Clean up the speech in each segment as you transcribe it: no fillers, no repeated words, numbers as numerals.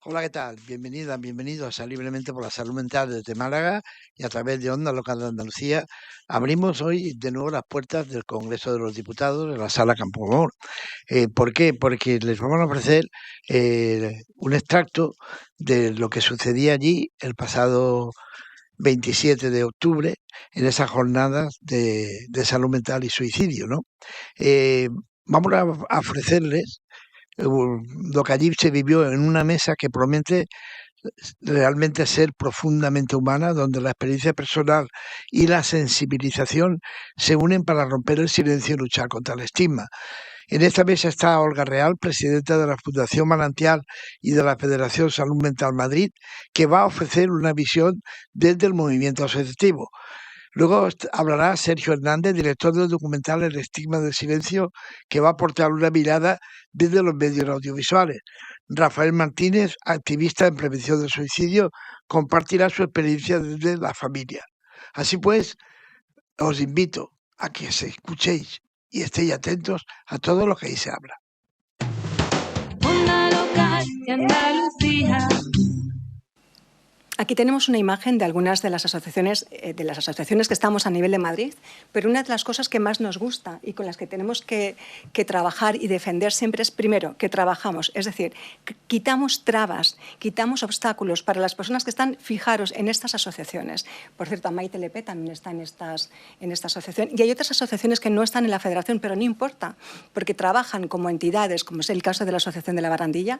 Hola, ¿qué tal? Bienvenida, bienvenidos a Libremente por la Salud Mental desde Málaga y a través de Onda Local de Andalucía. Abrimos hoy de nuevo las puertas del Congreso de los Diputados en la Sala Campo Amor. ¿Por qué? Porque les vamos a ofrecer un extracto de lo que sucedía allí el pasado 27 de octubre en esas jornadas de salud mental y suicidio, ¿no? Eh, Vamos a ofrecerles lo que allí se vivió en una mesa que promete realmente ser profundamente humana, donde la experiencia personal y la sensibilización se unen para romper el silencio y luchar contra el estigma. En esta mesa está Olga Real, presidenta de la Fundación Manantial y de la Federación Salud Mental Madrid, que va a ofrecer una visión desde el movimiento asociativo. Luego hablará Sergio Hernández, director del documental El estigma del silencio, que va a aportar una mirada desde los medios audiovisuales. Rafael Martínez, activista en prevención del suicidio, compartirá su experiencia desde la familia. Así pues, os invito a que se escuchéis y estéis atentos a todo lo que ahí se habla. Onda Local de Andalucía. Aquí tenemos una imagen de algunas de las asociaciones que estamos a nivel de Madrid, pero una de las cosas que más nos gusta y con las que tenemos que trabajar y defender siempre es, primero, que trabajamos, es decir, que quitamos trabas, quitamos obstáculos para las personas que están, fijaros, en estas asociaciones. Por cierto, Maite Lepé también está en esta asociación, y hay otras asociaciones que no están en la federación, pero no importa, porque trabajan como entidades, como es el caso de la Asociación de la Barandilla,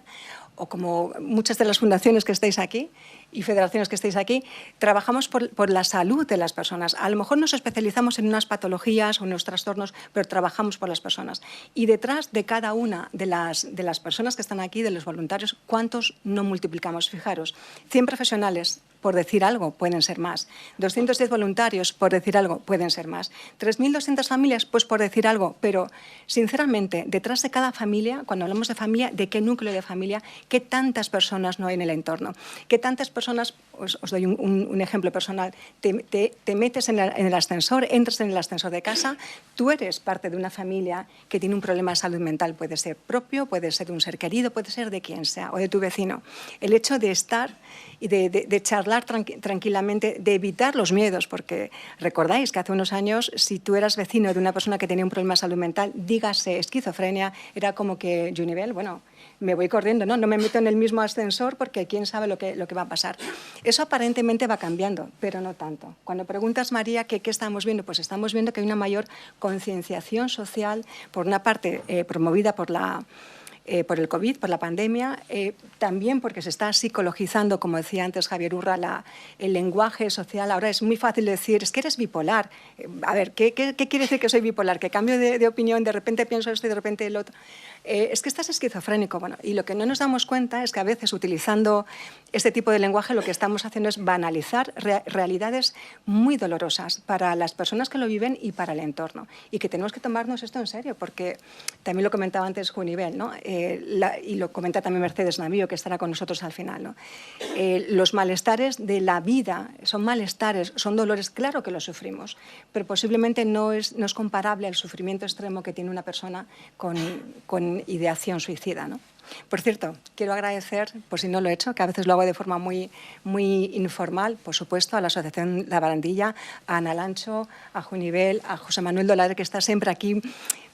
o como muchas de las fundaciones que estáis aquí, y federaciones que estéis aquí, trabajamos por la salud de las personas. A lo mejor nos especializamos en unas patologías o en unos trastornos, pero trabajamos por las personas. Y detrás de cada una de las personas que están aquí, de los voluntarios, ¿cuántos no multiplicamos? Fijaros, 100 profesionales, por decir algo, pueden ser más. 210 voluntarios, por decir algo, pueden ser más. 3.200 familias, pues por decir algo. Pero, sinceramente, detrás de cada familia, cuando hablamos de familia, ¿de qué núcleo de familia? ¿Qué tantas personas no hay en el entorno? ¿Qué tantas personas, os doy un ejemplo personal, te metes en el ascensor, entras en el ascensor de casa, tú eres parte de una familia que tiene un problema de salud mental, puede ser propio, puede ser de un ser querido, puede ser de quien sea, o de tu vecino. El hecho de estar y de charlar tranquilamente, de evitar los miedos, porque recordáis que hace unos años, si tú eras vecino de una persona que tenía un problema de salud mental, dígase esquizofrenia, era como que, Junivel, bueno, me voy corriendo, no me meto en el mismo ascensor porque quién sabe lo que va a pasar. Eso aparentemente va cambiando, pero no tanto. Cuando preguntas, María, ¿qué estamos viendo? Pues estamos viendo que hay una mayor concienciación social, por una parte promovida por el COVID, por la pandemia, también porque se está psicologizando, como decía antes Javier Urra, el lenguaje social. Ahora es muy fácil decir, es que eres bipolar. A ver, ¿qué quiere decir que soy bipolar? ¿Que cambio de opinión, de repente pienso esto y de repente el otro? Es que estás esquizofrénico. Bueno, y lo que no nos damos cuenta es que a veces, utilizando este tipo de lenguaje, lo que estamos haciendo es banalizar realidades muy dolorosas para las personas que lo viven y para el entorno. Y que tenemos que tomarnos esto en serio, porque también lo comentaba antes Junivel, ¿no? Y lo comenta también Mercedes Navío, que estará con nosotros al final, ¿no? Los malestares de la vida son malestares, son dolores, claro que los sufrimos, pero posiblemente no es comparable al sufrimiento extremo que tiene una persona con ideación suicida, ¿no? Por cierto, quiero agradecer, por si no lo he hecho, que a veces lo hago de forma muy informal, por supuesto, a la Asociación La Barandilla, a Ana Lancho, a Junivel, a José Manuel Dolar, que está siempre aquí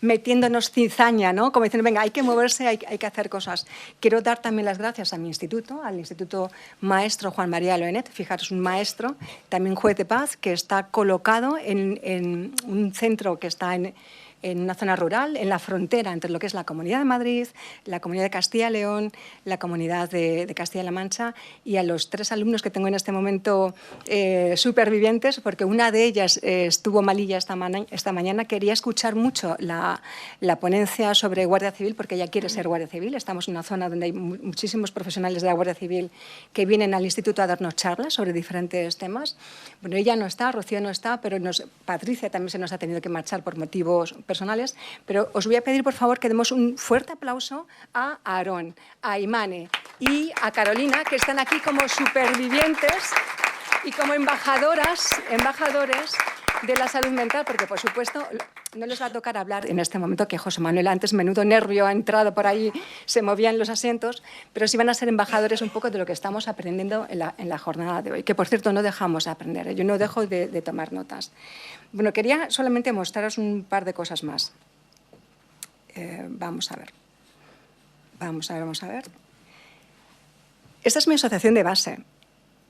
metiéndonos cizaña, ¿no? Como diciendo, venga, hay que moverse, hay que hacer cosas. Quiero dar también las gracias a mi instituto, al Instituto Maestro Juan María Loenet, fijaros, un maestro, también juez de paz, que está colocado en un centro que está en una zona rural, en la frontera entre lo que es la Comunidad de Madrid, la Comunidad de Castilla y León, la Comunidad de Castilla-La Mancha, y a los 3 alumnos que tengo en este momento supervivientes, porque una de ellas estuvo malilla esta mañana, quería escuchar mucho la ponencia sobre Guardia Civil, porque ella quiere ser Guardia Civil. Estamos en una zona donde hay muchísimos profesionales de la Guardia Civil que vienen al instituto a darnos charlas sobre diferentes temas. Bueno, ella no está, Rocío no está, pero Patricia también se nos ha tenido que marchar por motivos personales, pero os voy a pedir, por favor, que demos un fuerte aplauso a Aarón, a Imane y a Carolina, que están aquí como supervivientes y como embajadores de la salud mental, porque, por supuesto, no les va a tocar hablar en este momento, que José Manuel antes, menudo nervio, ha entrado por ahí, se movían los asientos, pero sí van a ser embajadores un poco de lo que estamos aprendiendo en la jornada de hoy, que por cierto no dejamos de aprender, yo no dejo de tomar notas. Bueno, quería solamente mostraros un par de cosas más. Vamos a ver. Vamos a ver. Esta es mi asociación de base,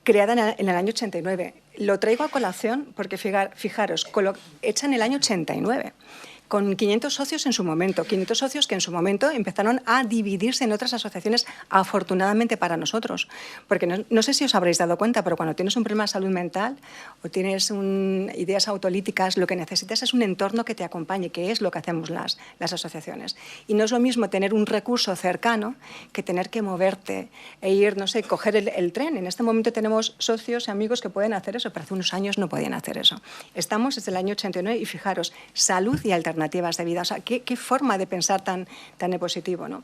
creada en el año 89. Lo traigo a colación porque, fijaros, hecha en el año 89, con 500 socios en su momento, 500 socios que en su momento empezaron a dividirse en otras asociaciones, afortunadamente para nosotros. Porque no sé si os habréis dado cuenta, pero cuando tienes un problema de salud mental o tienes ideas autolíticas, lo que necesitas es un entorno que te acompañe, que es lo que hacemos las asociaciones. Y no es lo mismo tener un recurso cercano que tener que moverte e ir, no sé, coger el tren. En este momento tenemos socios y amigos que pueden hacer eso, pero hace unos años no podían hacer eso. Estamos desde el año 89 y fijaros, salud y alternativas de vida. O sea, qué forma de pensar tan positivo, ¿no?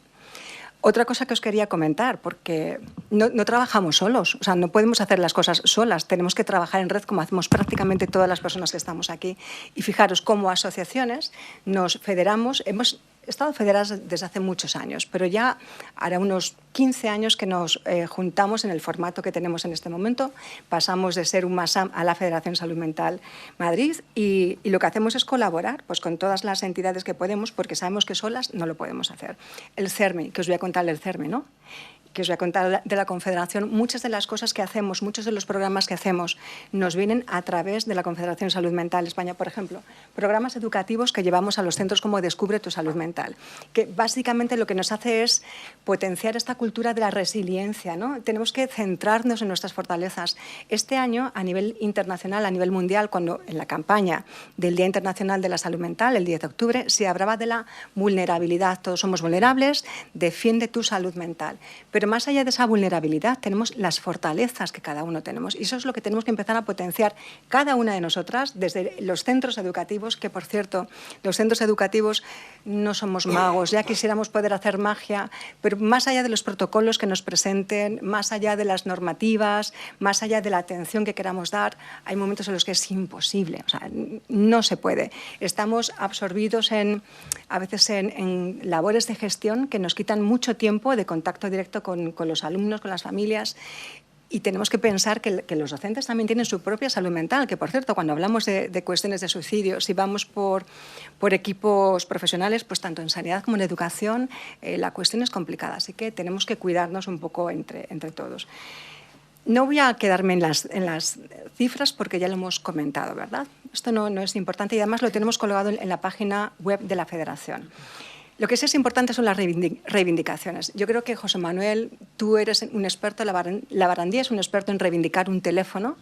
Otra cosa que os quería comentar, porque no trabajamos solos, o sea, no podemos hacer las cosas solas, tenemos que trabajar en red como hacemos prácticamente todas las personas que estamos aquí. Y fijaros, como asociaciones nos federamos, hemos estado federadas desde hace muchos años, pero ya hará unos 15 años que nos juntamos en el formato que tenemos en este momento. Pasamos de ser un MASAM a la Federación Salud Mental Madrid y lo que hacemos es colaborar pues, con todas las entidades que podemos, porque sabemos que solas no lo podemos hacer. El CERME, que os voy a contar del CERME, ¿no? Que os voy a contar de la Confederación, muchas de las cosas que hacemos, muchos de los programas que hacemos nos vienen a través de la Confederación Salud Mental España. Por ejemplo, programas educativos que llevamos a los centros como Descubre tu Salud Mental, que básicamente lo que nos hace es potenciar esta cultura de la resiliencia, ¿no? Tenemos que centrarnos en nuestras fortalezas. Este año, a nivel internacional, a nivel mundial, cuando en la campaña del Día Internacional de la Salud Mental, el 10 de octubre, se hablaba de la vulnerabilidad. Todos somos vulnerables, defiende tu salud mental. Pero más allá de esa vulnerabilidad, tenemos las fortalezas que cada uno tenemos. Y eso es lo que tenemos que empezar a potenciar cada una de nosotras desde los centros educativos, que, por cierto, los centros educativos no somos magos. Ya quisiéramos poder hacer magia, pero más allá de los protocolos que nos presenten, más allá de las normativas, más allá de la atención que queramos dar, hay momentos en los que es imposible. O sea, no se puede. Estamos absorbidos a veces en labores de gestión que nos quitan mucho tiempo de contacto directo con los alumnos, con las familias, y tenemos que pensar que los docentes también tienen su propia salud mental, que, por cierto, cuando hablamos de cuestiones de suicidio, si vamos por equipos profesionales, pues tanto en sanidad como en educación, la cuestión es complicada, así que tenemos que cuidarnos un poco entre todos. No voy a quedarme en las cifras porque ya lo hemos comentado, ¿verdad? Esto no es importante y además lo tenemos colgado en la página web de la Federación. Lo que sí es importante son las reivindicaciones. Yo creo que, José Manuel, tú eres un experto, la Barandía es un experto en reivindicar un teléfono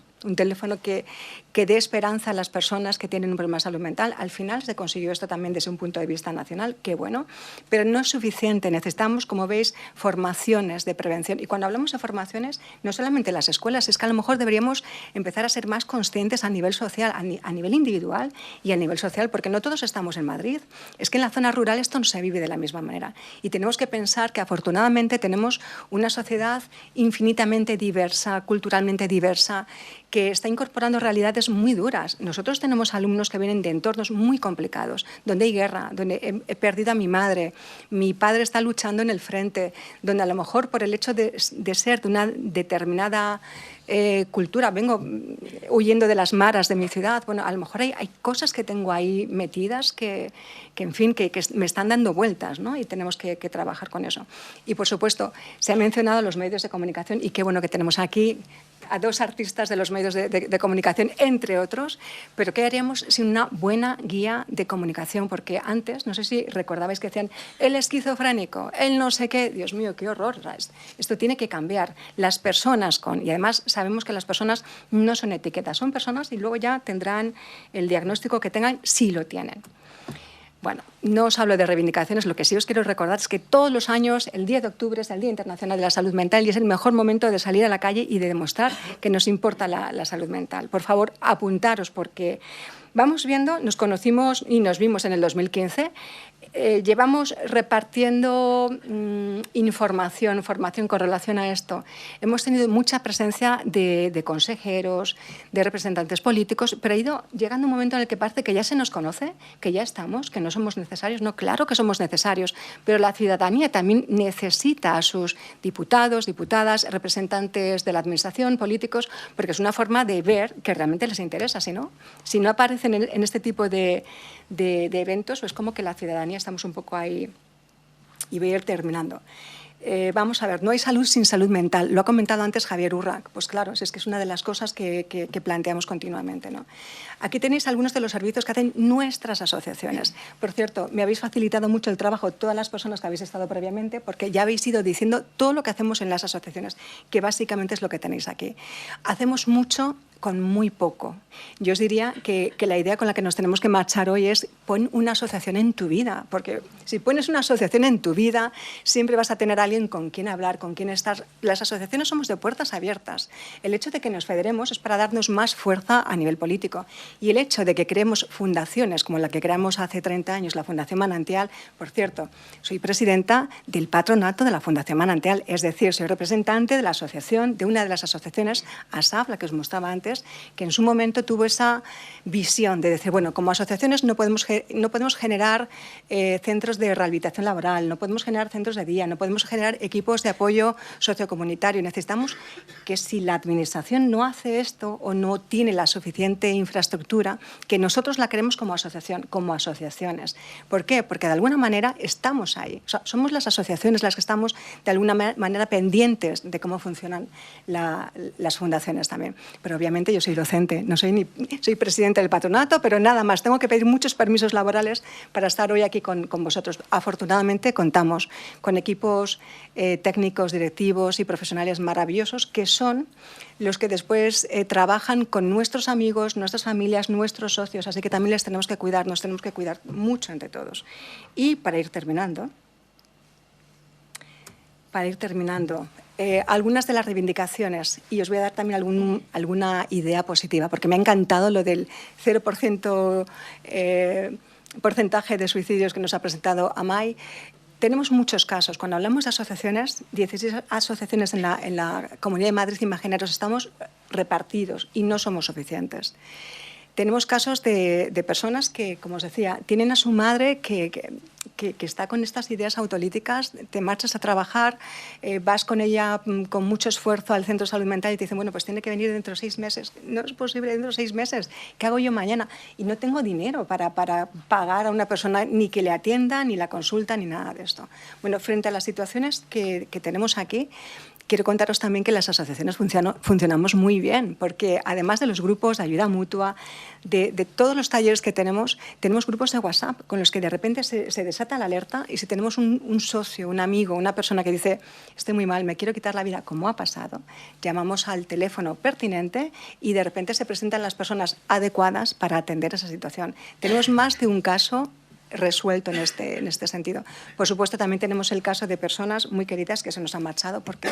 que dé esperanza a las personas que tienen un problema de salud mental. Al final se consiguió esto también desde un punto de vista nacional, qué bueno, pero no es suficiente. Necesitamos, como veis, formaciones de prevención. Y cuando hablamos de formaciones, no solamente en las escuelas, es que a lo mejor deberíamos empezar a ser más conscientes a nivel social, a nivel individual y a nivel social, porque no todos estamos en Madrid. Es que en la zona rural esto no se vive de la misma manera. Y tenemos que pensar que afortunadamente tenemos una sociedad infinitamente diversa, culturalmente diversa, que está incorporando realidades muy duras. Nosotros tenemos alumnos que vienen de entornos muy complicados, donde hay guerra, donde he perdido a mi madre, mi padre está luchando en el frente, donde a lo mejor por el hecho de ser de una determinada cultura, vengo huyendo de las maras de mi ciudad, bueno, a lo mejor hay cosas que tengo ahí metidas que en fin, que me están dando vueltas, ¿no? Y tenemos que trabajar con eso. Y, por supuesto, se han mencionado los medios de comunicación y qué bueno que tenemos aquí a dos artistas de los medios de comunicación, entre otros, pero ¿qué haríamos sin una buena guía de comunicación? Porque antes, no sé si recordabais que decían el esquizofrénico, el no sé qué, Dios mío, qué horror. Esto tiene que cambiar. Las personas y además sabemos que las personas no son etiquetas, son personas y luego ya tendrán el diagnóstico que tengan, si lo tienen. Bueno, no os hablo de reivindicaciones, lo que sí os quiero recordar es que todos los años, el 10 de octubre es el Día Internacional de la Salud Mental y es el mejor momento de salir a la calle y de demostrar que nos importa la salud mental. Por favor, apuntaros porque Vamos viendo, nos conocimos y nos vimos en el 2015. Llevamos repartiendo formación con relación a esto. Hemos tenido mucha presencia de consejeros, de representantes políticos, pero ha ido llegando un momento en el que parece que ya se nos conoce, que ya estamos, que no somos necesarios. No, claro que somos necesarios, pero la ciudadanía también necesita a sus diputados, diputadas, representantes de la administración, políticos, porque es una forma de ver que realmente les interesa. Si no aparecen en este tipo de eventos, pues como que la ciudadanía estamos un poco ahí, y voy a ir terminando. Vamos a ver, no hay salud sin salud mental. Lo ha comentado antes Javier Urra. Pues claro, es que es una de las cosas que planteamos continuamente, ¿no? Aquí tenéis algunos de los servicios que hacen nuestras asociaciones. Por cierto, me habéis facilitado mucho el trabajo todas las personas que habéis estado previamente, porque ya habéis ido diciendo todo lo que hacemos en las asociaciones, que básicamente es lo que tenéis aquí. Hacemos mucho con muy poco. Yo os diría que la idea con la que nos tenemos que marchar hoy es pon una asociación en tu vida, porque si pones una asociación en tu vida, siempre vas a tener a alguien con quien hablar, con quien estar. Las asociaciones somos de puertas abiertas. El hecho de que nos federemos es para darnos más fuerza a nivel político. Y el hecho de que creemos fundaciones, como la que creamos hace 30 años, la Fundación Manantial, por cierto, soy presidenta del patronato de la Fundación Manantial, es decir, soy representante de la asociación, de una de las asociaciones, ASAF, la que os mostraba antes, que en su momento tuvo esa visión de decir, bueno, como asociaciones no podemos generar centros de rehabilitación laboral, no podemos generar centros de día, no podemos generar equipos de apoyo sociocomunitario. Necesitamos que si la administración no hace esto o no tiene la suficiente infraestructura, que nosotros la queremos como asociación, como asociaciones. ¿Por qué? Porque de alguna manera estamos ahí. O sea, somos las asociaciones las que estamos de alguna manera pendientes de cómo funcionan las fundaciones también. Pero obviamente yo soy docente, no soy presidenta del patronato, pero nada más. Tengo que pedir muchos permisos laborales para estar hoy aquí con vosotros. Afortunadamente contamos con equipos técnicos, directivos y profesionales maravillosos que son los que después trabajan con nuestros amigos, nuestras familias, nuestros socios. Así que también les tenemos que cuidar, nos tenemos que cuidar mucho entre todos. Y para ir terminando, algunas de las reivindicaciones, y os voy a dar también alguna idea positiva, porque me ha encantado lo del 0% porcentaje de suicidios que nos ha presentado AMAI. Tenemos muchos casos. Cuando hablamos de asociaciones, 16 asociaciones en la Comunidad de Madrid, imaginaros, estamos repartidos y no somos suficientes. Tenemos casos de personas que, como os decía, tienen a su madre que está con estas ideas autolíticas, te marchas a trabajar, vas con ella con mucho esfuerzo al centro de salud mental y te dicen, bueno, pues tiene que venir dentro de 6 meses. No es posible dentro de 6 meses. ¿Qué hago yo mañana? Y no tengo dinero para pagar a una persona ni que le atienda, ni la consulta, ni nada de esto. Bueno, frente a las situaciones que tenemos aquí, quiero contaros también que las asociaciones funcionamos muy bien, porque además de los grupos de ayuda mutua, de todos los talleres que tenemos grupos de WhatsApp con los que de repente se desata la alerta y si tenemos un socio, un amigo, una persona que dice estoy muy mal, me quiero quitar la vida, como ha pasado, llamamos al teléfono pertinente y de repente se presentan las personas adecuadas para atender esa situación. Tenemos más de un caso resuelto en este sentido. Por supuesto, también tenemos el caso de personas muy queridas que se nos han marchado porque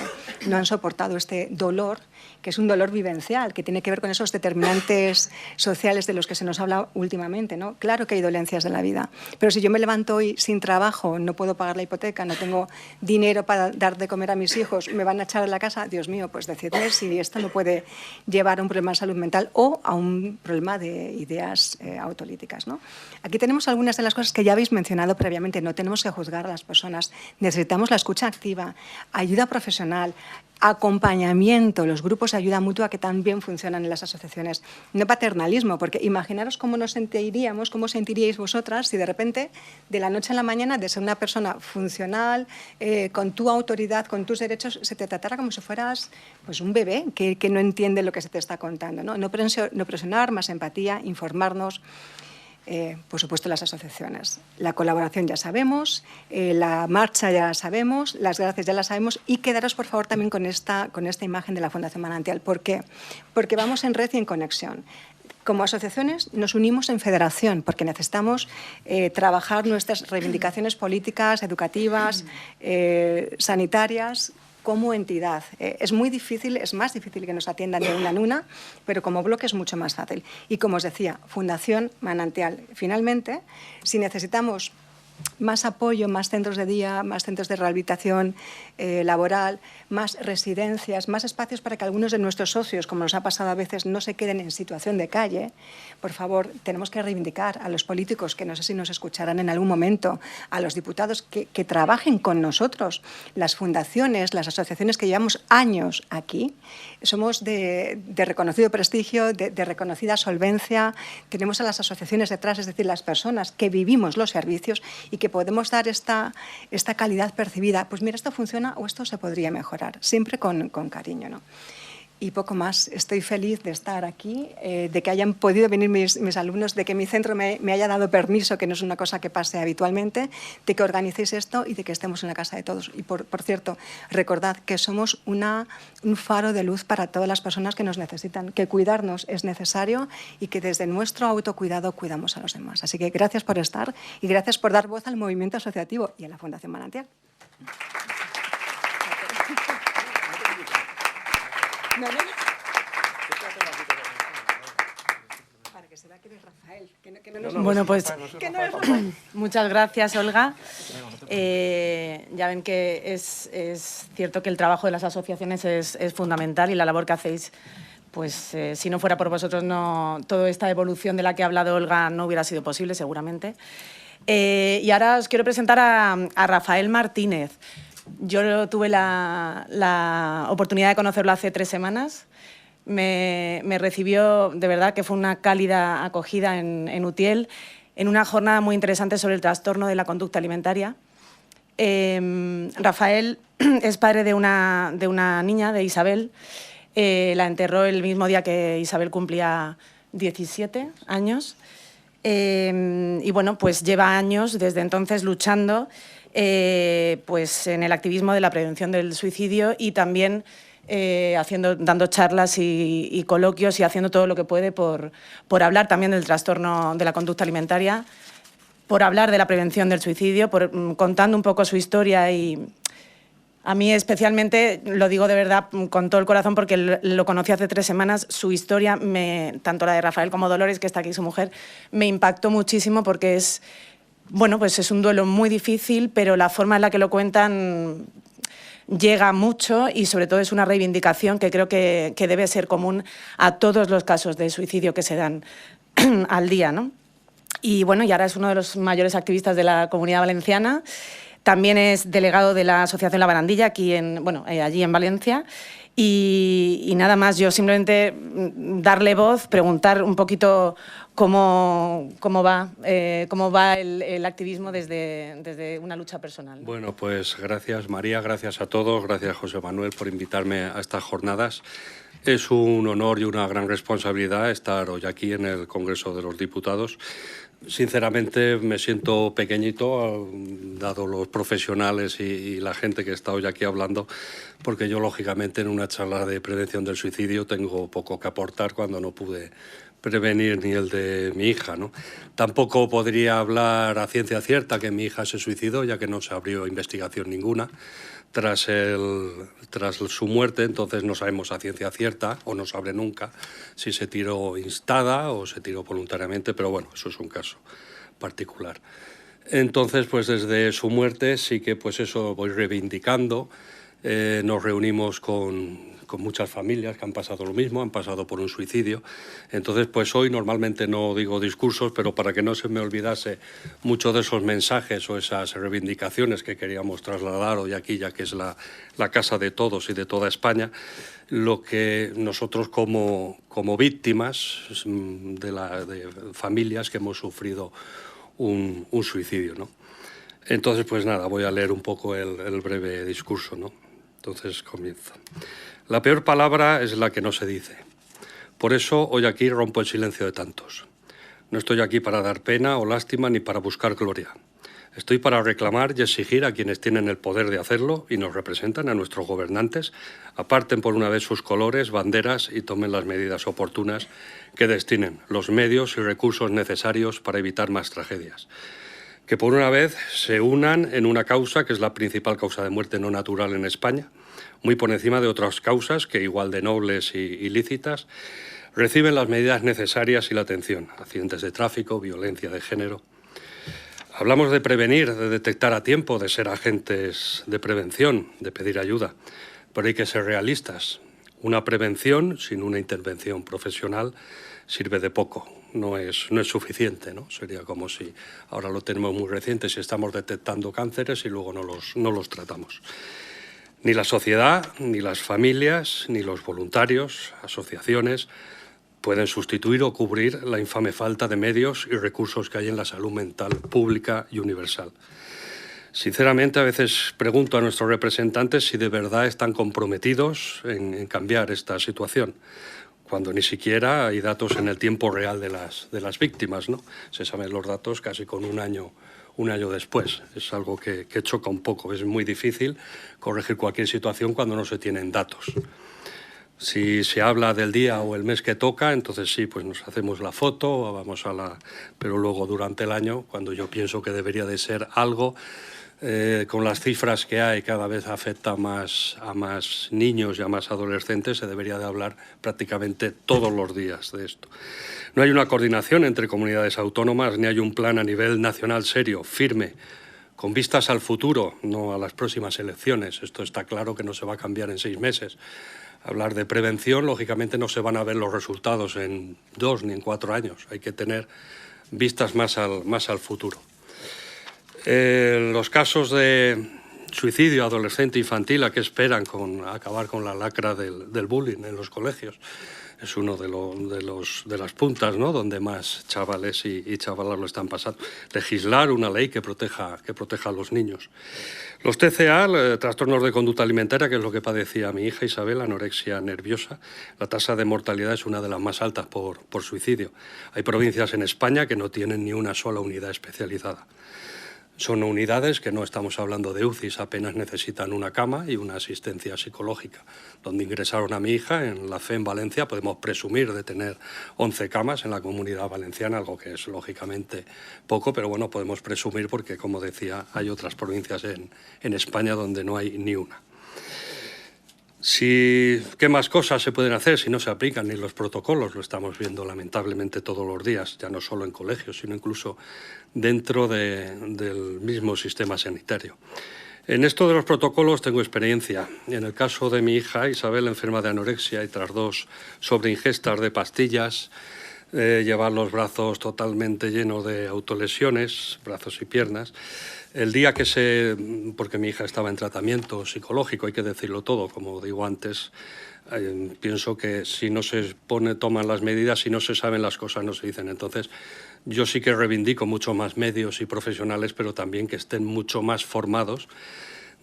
no han soportado este dolor, que es un dolor vivencial, que tiene que ver con esos determinantes sociales de los que se nos habla últimamente, ¿no? Claro que hay dolencias de la vida, pero si yo me levanto hoy sin trabajo, no puedo pagar la hipoteca, no tengo dinero para dar de comer a mis hijos, me van a echar a la casa, Dios mío, pues decidme si esto no puede llevar a un problema de salud mental o a un problema de ideas autolíticas, ¿no? Aquí tenemos algunas de las cosas que ya habéis mencionado previamente. No tenemos que juzgar a las personas. Necesitamos la escucha activa, ayuda profesional, acompañamiento, los grupos de ayuda mutua que también funcionan en las asociaciones. No paternalismo, porque imaginaros cómo nos sentiríamos, cómo sentiríais vosotras si de repente, de la noche a la mañana, de ser una persona funcional, con tu autoridad, con tus derechos, se te tratara como si fueras pues, un bebé que no entiende lo que se te está contando. No presionar, más empatía, informarnos. Por supuesto, las asociaciones. La colaboración ya sabemos, la marcha ya la sabemos, las gracias ya las sabemos y quedaros, por favor, también con esta imagen de la Fundación Manantial. ¿Por qué? Porque vamos en red y en conexión. Como asociaciones nos unimos en federación porque necesitamos trabajar nuestras reivindicaciones políticas, educativas, sanitarias como entidad. Es muy difícil, es más difícil que nos atiendan de una en una, pero como bloque es mucho más fácil. Y como os decía, Fundación Manantial. Finalmente, si necesitamos más apoyo, más centros de día, más centros de rehabilitación laboral, más residencias, más espacios para que algunos de nuestros socios, como nos ha pasado a veces, no se queden en situación de calle. Por favor, tenemos que reivindicar a los políticos, que no sé si nos escucharán en algún momento, a los diputados que trabajen con nosotros, las fundaciones, las asociaciones que llevamos años aquí. Somos de reconocido prestigio, de reconocida solvencia, tenemos a las asociaciones detrás, es decir, las personas que vivimos los servicios y que podemos dar esta calidad percibida. Pues mira, esto funciona o esto se podría mejorar, siempre con cariño, ¿no? Y poco más. Estoy feliz de estar aquí, de que hayan podido venir mis alumnos, de que mi centro me haya dado permiso, que no es una cosa que pase habitualmente, de que organicéis esto y de que estemos en la casa de todos. Y, por cierto, recordad que somos un faro de luz para todas las personas que nos necesitan, que cuidarnos es necesario y que desde nuestro autocuidado cuidamos a los demás. Así que gracias por estar y gracias por dar voz al movimiento asociativo y a la Fundación Manantial. Para que se vea que eres Rafael. Bueno, pues muchas gracias, Olga. Ya ven que es cierto que el trabajo de las asociaciones es fundamental y la labor que hacéis, pues si no fuera por vosotros, toda esta evolución de la que ha hablado Olga no hubiera sido posible, seguramente. Y ahora os quiero presentar a Rafael Martínez. Yo tuve la oportunidad de conocerlo hace 3 semanas. Me recibió, de verdad, que fue una cálida acogida en Utiel, en una jornada muy interesante sobre el trastorno de la conducta alimentaria. Rafael es padre de una niña, de Isabel. La enterró el mismo día que Isabel cumplía 17 años. Y bueno, pues lleva años desde entonces luchando pues en el activismo de la prevención del suicidio y también dando charlas y coloquios y haciendo todo lo que puede por hablar también del trastorno de la conducta alimentaria, por hablar de la prevención del suicidio, contando un poco su historia. Y a mí especialmente, lo digo de verdad con todo el corazón porque lo conocí hace 3 semanas, su historia, tanto la de Rafael como Dolores, que está aquí su mujer, me impactó muchísimo porque bueno, pues es un duelo muy difícil, pero la forma en la que lo cuentan llega mucho y sobre todo es una reivindicación que creo que debe ser común a todos los casos de suicidio que se dan al día, ¿no? Y bueno, y ahora es uno de los mayores activistas de la Comunidad Valenciana. También es delegado de la Asociación La Barandilla, allí en Valencia. Y nada más, yo simplemente darle voz, preguntar un poquito cómo va el activismo desde una lucha personal, ¿no? Bueno, pues gracias María, gracias a todos, gracias José Manuel por invitarme a estas jornadas. Es un honor y una gran responsabilidad estar hoy aquí en el Congreso de los Diputados. Sinceramente me siento pequeñito, dado los profesionales y la gente que está hoy aquí hablando, porque yo lógicamente en una charla de prevención del suicidio tengo poco que aportar cuando no pude prevenir ni el de mi hija, ¿no? Tampoco podría hablar a ciencia cierta que mi hija se suicidó, ya que no se abrió investigación ninguna tras su muerte, entonces no sabemos a ciencia cierta, o no sabré nunca, si se tiró instada o se tiró voluntariamente, pero bueno, eso es un caso particular. Entonces, pues desde su muerte sí que pues eso voy reivindicando. Nos reunimos con muchas familias que han pasado lo mismo, han pasado por un suicidio. Entonces, pues hoy normalmente no digo discursos, pero para que no se me olvidase muchos de esos mensajes o esas reivindicaciones que queríamos trasladar hoy aquí, ya que es la casa de todos y de toda España, lo que nosotros como víctimas de familias que hemos sufrido un suicidio, ¿no? Entonces, pues nada, voy a leer un poco el breve discurso, ¿no? Entonces comienzo. La peor palabra es la que no se dice. Por eso hoy aquí rompo el silencio de tantos. No estoy aquí para dar pena o lástima ni para buscar gloria. Estoy para reclamar y exigir a quienes tienen el poder de hacerlo y nos representan, a nuestros gobernantes, aparten por una vez sus colores, banderas y tomen las medidas oportunas que destinen los medios y recursos necesarios para evitar más tragedias. Que por una vez se unan en una causa que es la principal causa de muerte no natural en España, muy por encima de otras causas que, igual de nobles y lícitas, reciben las medidas necesarias y la atención. Accidentes de tráfico, violencia de género. Hablamos de prevenir, de detectar a tiempo, de ser agentes de prevención, de pedir ayuda, pero hay que ser realistas. Una prevención sin una intervención profesional sirve de poco, no es suficiente, ¿no? Sería como si ahora lo tenemos muy reciente, si estamos detectando cánceres y luego no los tratamos. Ni la sociedad, ni las familias, ni los voluntarios, asociaciones, pueden sustituir o cubrir la infame falta de medios y recursos que hay en la salud mental pública y universal. Sinceramente, a veces pregunto a nuestros representantes si de verdad están comprometidos en cambiar esta situación, cuando ni siquiera hay datos en el tiempo real de las víctimas, ¿no? Se saben los datos casi con un año después. Es algo que choca un poco. Es muy difícil corregir cualquier situación cuando no se tienen datos. Si se habla del día o el mes que toca, entonces sí, pues nos hacemos la foto, vamos pero luego durante el año, cuando yo pienso que debería de ser algo, con las cifras que hay, cada vez afecta a más niños y a más adolescentes, se debería de hablar prácticamente todos los días de esto. No hay una coordinación entre comunidades autónomas, ni hay un plan a nivel nacional serio, firme, con vistas al futuro, no a las próximas elecciones. Esto está claro que no se va a cambiar en 6 meses. Hablar de prevención, lógicamente no se van a ver los resultados en 2 ni en 4 años. Hay que tener vistas más al futuro. Los casos de suicidio adolescente infantil, ¿a qué esperan con acabar con la lacra del bullying en los colegios? Es uno de las puntas, ¿no?, donde más chavales y chavalas lo están pasando. Legislar una ley que proteja a los niños. Los TCA, trastornos de conducta alimentaria, que es lo que padecía mi hija Isabel, anorexia nerviosa, la tasa de mortalidad es una de las más altas por suicidio. Hay provincias en España que no tienen ni una sola unidad especializada. Son unidades que no estamos hablando de UCIs, apenas necesitan una cama y una asistencia psicológica. Donde ingresaron a mi hija, en la FE en Valencia, podemos presumir de tener 11 camas en la Comunidad Valenciana, algo que es lógicamente poco, pero bueno, podemos presumir porque, como decía, hay otras provincias en España donde no hay ni una. ¿Qué más cosas se pueden hacer si no se aplican ni los protocolos? Lo estamos viendo lamentablemente todos los días, ya no solo en colegios, sino incluso dentro del mismo sistema sanitario. En esto de los protocolos tengo experiencia. En el caso de mi hija Isabel, enferma de anorexia y tras 2 sobreingestas de pastillas, llevar los brazos totalmente llenos de autolesiones, brazos y piernas. El día porque mi hija estaba en tratamiento psicológico, hay que decirlo todo, como digo antes, pienso que si no se toman las medidas, si no se saben las cosas, no se dicen. Entonces, yo sí que reivindico mucho más medios y profesionales, pero también que estén mucho más formados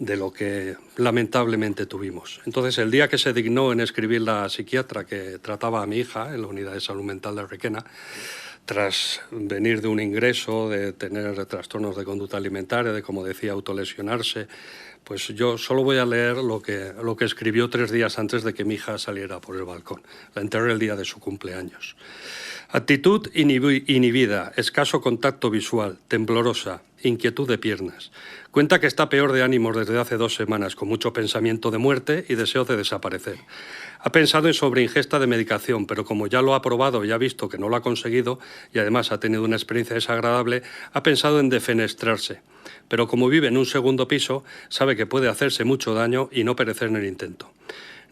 de lo que lamentablemente tuvimos. Entonces, el día que se dignó en escribir la psiquiatra que trataba a mi hija en la unidad de salud mental de Requena, tras venir de un ingreso, de tener trastornos de conducta alimentaria, de, como decía, autolesionarse, pues yo solo voy a leer lo que escribió 3 días antes de que mi hija saliera por el balcón. La enterré el día de su cumpleaños. Actitud inhibida, escaso contacto visual, temblorosa, inquietud de piernas. Cuenta que está peor de ánimos desde hace 2 semanas, con mucho pensamiento de muerte y deseo de desaparecer. Ha pensado en sobreingesta de medicación, pero como ya lo ha probado y ha visto que no lo ha conseguido, y además ha tenido una experiencia desagradable, ha pensado en defenestrarse. Pero como vive en un segundo piso, sabe que puede hacerse mucho daño y no perecer en el intento.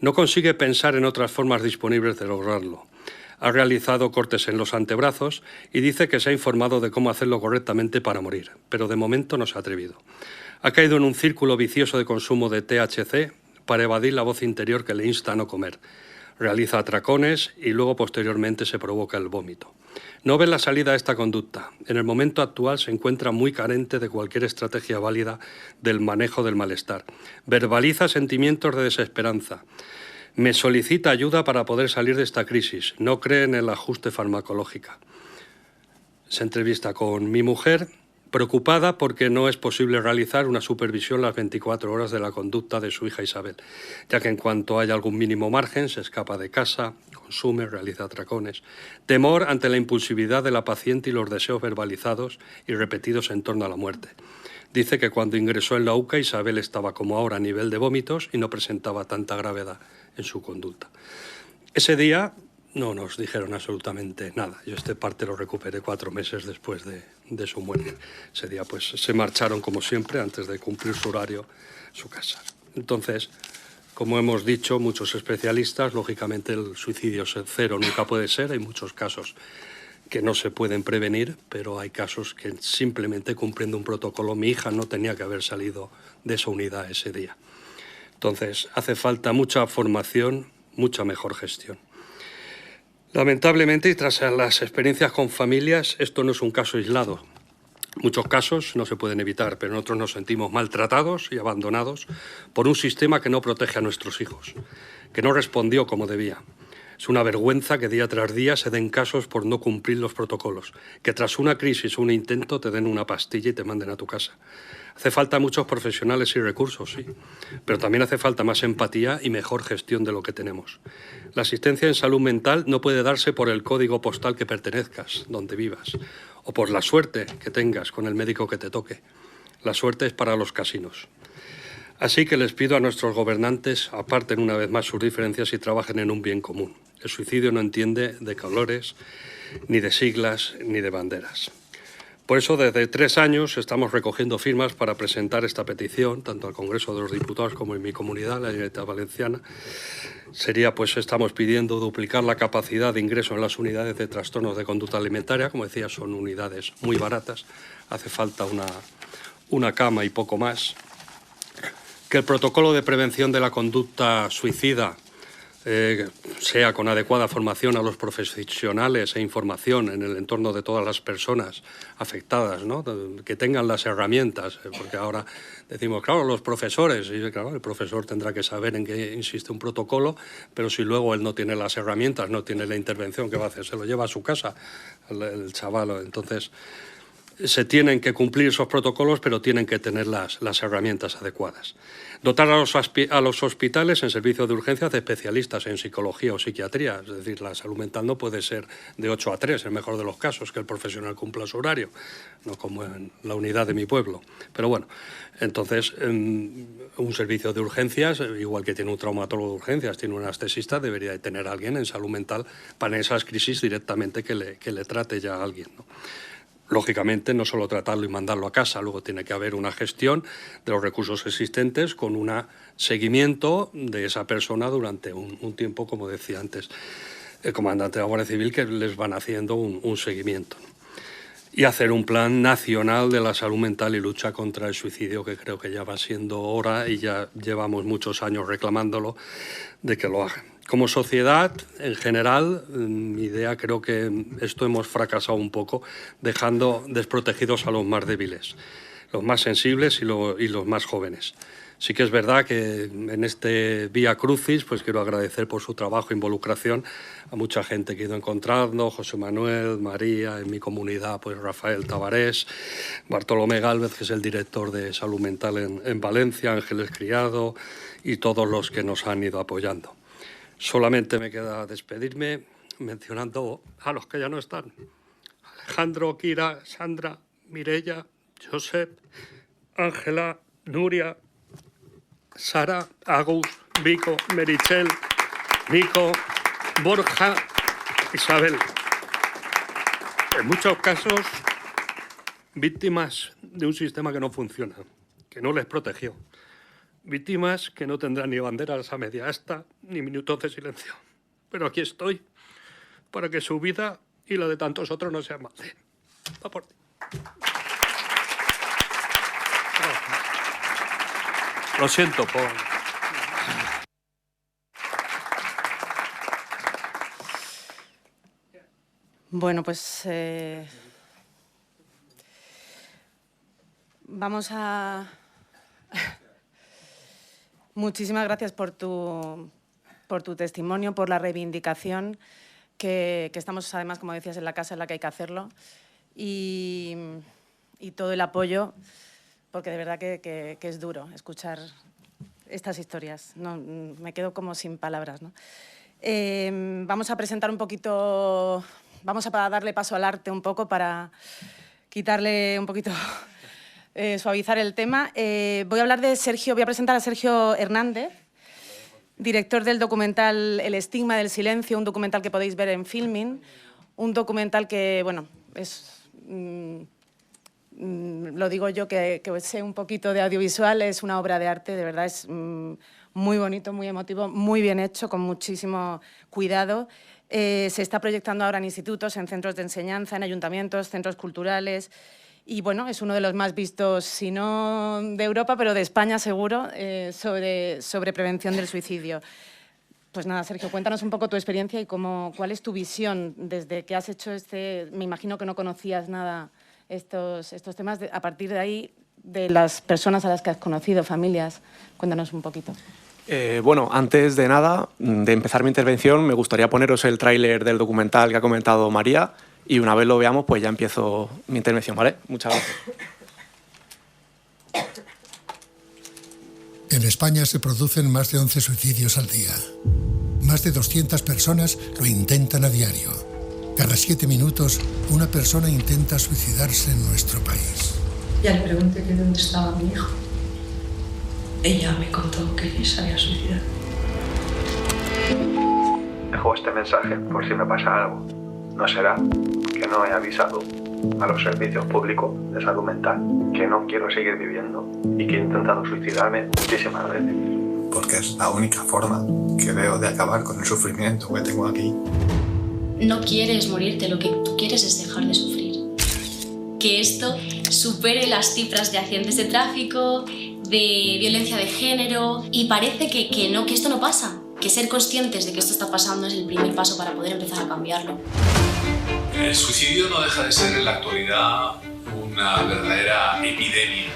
No consigue pensar en otras formas disponibles de lograrlo. Ha realizado cortes en los antebrazos y dice que se ha informado de cómo hacerlo correctamente para morir, pero de momento no se ha atrevido. Ha caído en un círculo vicioso de consumo de THC para evadir la voz interior que le insta a no comer. Realiza atracones y luego posteriormente se provoca el vómito. No ve la salida a esta conducta. En el momento actual se encuentra muy carente de cualquier estrategia válida del manejo del malestar. Verbaliza sentimientos de desesperanza. Me solicita ayuda para poder salir de esta crisis. No cree en el ajuste farmacológico. Se entrevista con mi mujer, preocupada porque no es posible realizar una supervisión las 24 horas de la conducta de su hija Isabel, ya que en cuanto haya algún mínimo margen se escapa de casa, consume, realiza atracones. Temor ante la impulsividad de la paciente y los deseos verbalizados y repetidos en torno a la muerte. Dice que cuando ingresó en la UCA, Isabel estaba como ahora a nivel de vómitos y no presentaba tanta gravedad en su conducta. Ese día no nos dijeron absolutamente nada. Yo este parte lo recuperé 4 meses después de su muerte. Ese día pues se marcharon como siempre antes de cumplir su horario a su casa. Entonces, como hemos dicho muchos especialistas, lógicamente el suicidio cero nunca puede ser. Hay muchos casos que no se pueden prevenir, pero hay casos que simplemente cumpliendo un protocolo, mi hija no tenía que haber salido de esa unidad ese día. Entonces, hace falta mucha formación, mucha mejor gestión. Lamentablemente, y tras las experiencias con familias, esto no es un caso aislado. Muchos casos no se pueden evitar, pero nosotros nos sentimos maltratados y abandonados por un sistema que no protege a nuestros hijos, que no respondió como debía. Es una vergüenza que día tras día se den casos por no cumplir los protocolos, que tras una crisis o un intento te den una pastilla y te manden a tu casa. Hace falta muchos profesionales y recursos, sí, pero también hace falta más empatía y mejor gestión de lo que tenemos. La asistencia en salud mental no puede darse por el código postal que pertenezcas, donde vivas, o por la suerte que tengas con el médico que te toque. La suerte es para los casinos. Así que les pido a nuestros gobernantes aparten una vez más sus diferencias y trabajen en un bien común. El suicidio no entiende de colores, ni de siglas, ni de banderas. Por eso, desde 3 años estamos recogiendo firmas para presentar esta petición, tanto al Congreso de los Diputados como en mi comunidad, la Generalitat Valenciana. Estamos pidiendo duplicar la capacidad de ingreso en las unidades de trastornos de conducta alimentaria. Como decía, son unidades muy baratas. Hace falta una cama y poco más. Que el protocolo de prevención de la conducta suicida sea con adecuada formación a los profesionales e información en el entorno de todas las personas afectadas, ¿no? Que tengan las herramientas, porque ahora decimos, claro, los profesores, y claro, el profesor tendrá que saber en qué insiste un protocolo, pero si luego él no tiene las herramientas, no tiene la intervención, ¿qué va a hacer? Se lo lleva a su casa el chaval. Entonces, se tienen que cumplir esos protocolos, pero tienen que tener las herramientas adecuadas. Dotar a los hospitales en servicio de urgencias de especialistas en psicología o psiquiatría. Es decir, la salud mental no puede ser de 8 a 3, en el mejor de los casos, que el profesional cumpla su horario, no como en la unidad de mi pueblo. Pero bueno, entonces, un servicio de urgencias, igual que tiene un traumatólogo de urgencias, tiene un anestesista, debería de tener alguien en salud mental para esas crisis directamente que le trate ya a alguien, ¿no? Lógicamente, no solo tratarlo y mandarlo a casa, luego tiene que haber una gestión de los recursos existentes con un seguimiento de esa persona durante un tiempo, como decía antes el comandante de la Guardia Civil, que les van haciendo un seguimiento. Y hacer un plan nacional de la salud mental y lucha contra el suicidio, que creo que ya va siendo hora y ya llevamos muchos años reclamándolo, de que lo hagan. Como sociedad, en general, mi idea, creo que esto hemos fracasado un poco, dejando desprotegidos a los más débiles, los más sensibles y los más jóvenes. Sí que es verdad que en este Vía Crucis, pues quiero agradecer por su trabajo e involucración a mucha gente que he ido encontrando, José Manuel, María, en mi comunidad, pues Rafael Tabarés, Bartolomé Gálvez, que es el director de Salud Mental en Valencia, Ángeles Criado y todos los que nos han ido apoyando. Solamente me queda despedirme mencionando a los que ya no están. Alejandro, Kira, Sandra, Mireia, Josep, Ángela, Nuria, Sara, Agus, Vico, Merichel, Nico, Borja, Isabel. En muchos casos, víctimas de un sistema que no funciona, que no les protegió. Víctimas que no tendrán ni banderas a media asta ni minutos de silencio. Pero aquí estoy para que su vida y la de tantos otros no sean más. Va por ti. Lo siento, por... Bueno, pues vamos a... Muchísimas gracias por tu testimonio, por la reivindicación, que estamos, además, como decías, en la casa en la que hay que hacerlo, y todo el apoyo, porque de verdad que es duro escuchar estas historias. No, me quedo como sin palabras, ¿no? Vamos a presentar un poquito, vamos a darle paso al arte un poco para quitarle un poquito suavizar el tema. Voy a presentar a Sergio Hernández, director del documental El estigma del silencio, un documental que podéis ver en Filmin, un documental que, bueno, lo digo yo que sé un poquito de audiovisual, es una obra de arte, de verdad es muy bonito, muy emotivo, muy bien hecho, con muchísimo cuidado. Se está proyectando ahora en institutos, en centros de enseñanza, en ayuntamientos, centros culturales y, bueno, es uno de los más vistos, si no de Europa, pero de España seguro, sobre prevención del suicidio. Pues nada, Sergio, cuéntanos un poco tu experiencia y cuál es tu visión desde que has hecho me imagino que no conocías nada estos temas, a partir de ahí, de las personas a las que has conocido, familias. Cuéntanos un poquito. Bueno, antes de nada, de empezar mi intervención, me gustaría poneros el tráiler del documental que ha comentado María y una vez lo veamos, pues ya empiezo mi intervención, ¿vale? Muchas gracias. En España se producen más de 11 suicidios al día. Más de 200 personas lo intentan a diario. Cada 7 minutos, una persona intenta suicidarse en nuestro país. Ya le pregunté que dónde estaba mi hijo. Ella me contó que se había suicidado. Dejo este mensaje por si me pasa algo. No será que no he avisado a los servicios públicos de salud mental que no quiero seguir viviendo y que he intentado suicidarme muchísimas veces. Porque es la única forma que veo de acabar con el sufrimiento que tengo aquí. No quieres morirte, lo que tú quieres es dejar de sufrir. Que esto supere las cifras de accidentes de tráfico, de violencia de género, y parece que esto no pasa. Que ser conscientes de que esto está pasando es el primer paso para poder empezar a cambiarlo. El suicidio no deja de ser en la actualidad una verdadera epidemia.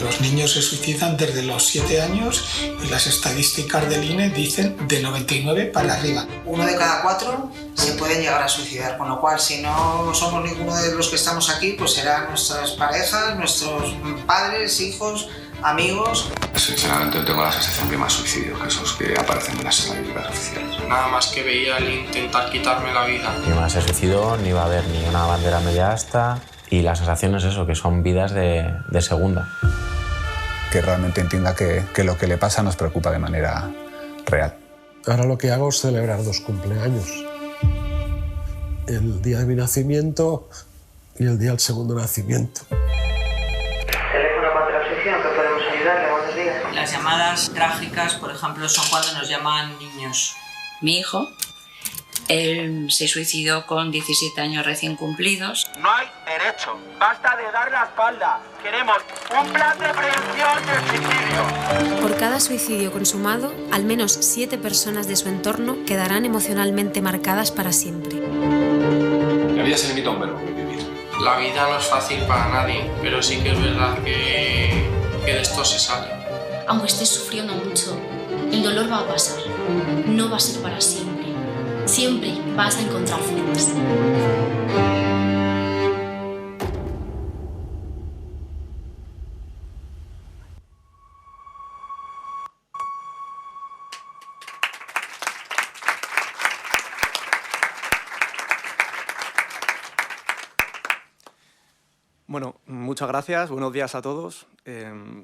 Los niños se suicidan desde los 7 años y las estadísticas del INE dicen de 99 para arriba. 1 de cada 4 se pueden llegar a suicidar, con lo cual si no somos ninguno de los que estamos aquí, pues serán nuestras parejas, nuestros padres, hijos, amigos. Sinceramente tengo la sensación que hay más suicidios que esos que aparecen en las estadísticas oficiales. Nada más que veía el intentar quitarme la vida. Ni más se suicidó, ni va a haber ni una bandera media asta. Y la sensación es eso, que son vidas de segunda. Que realmente entienda que lo que le pasa nos preocupa de manera real. Ahora lo que hago es celebrar 2 cumpleaños. El día de mi nacimiento y el día del segundo nacimiento. Teléfono contra la obsesión, ¿qué podemos ayudarle? Buenos días. Las llamadas trágicas, por ejemplo, son cuando nos llaman niños. Mi hijo, él se suicidó con 17 años recién cumplidos. No hay derecho. Basta de dar la espalda. Queremos un plan de prevención del suicidio. Por cada suicidio consumado, al menos 7 personas de su entorno quedarán emocionalmente marcadas para siempre. La vida se limita a un verbo, vivir. La vida no es fácil para nadie, pero sí que es verdad que de esto se sale. Aunque estés sufriendo mucho, el dolor va a pasar. No va a ser para siempre. Siempre vas a encontrar formas. Bueno, muchas gracias. Buenos días a todos.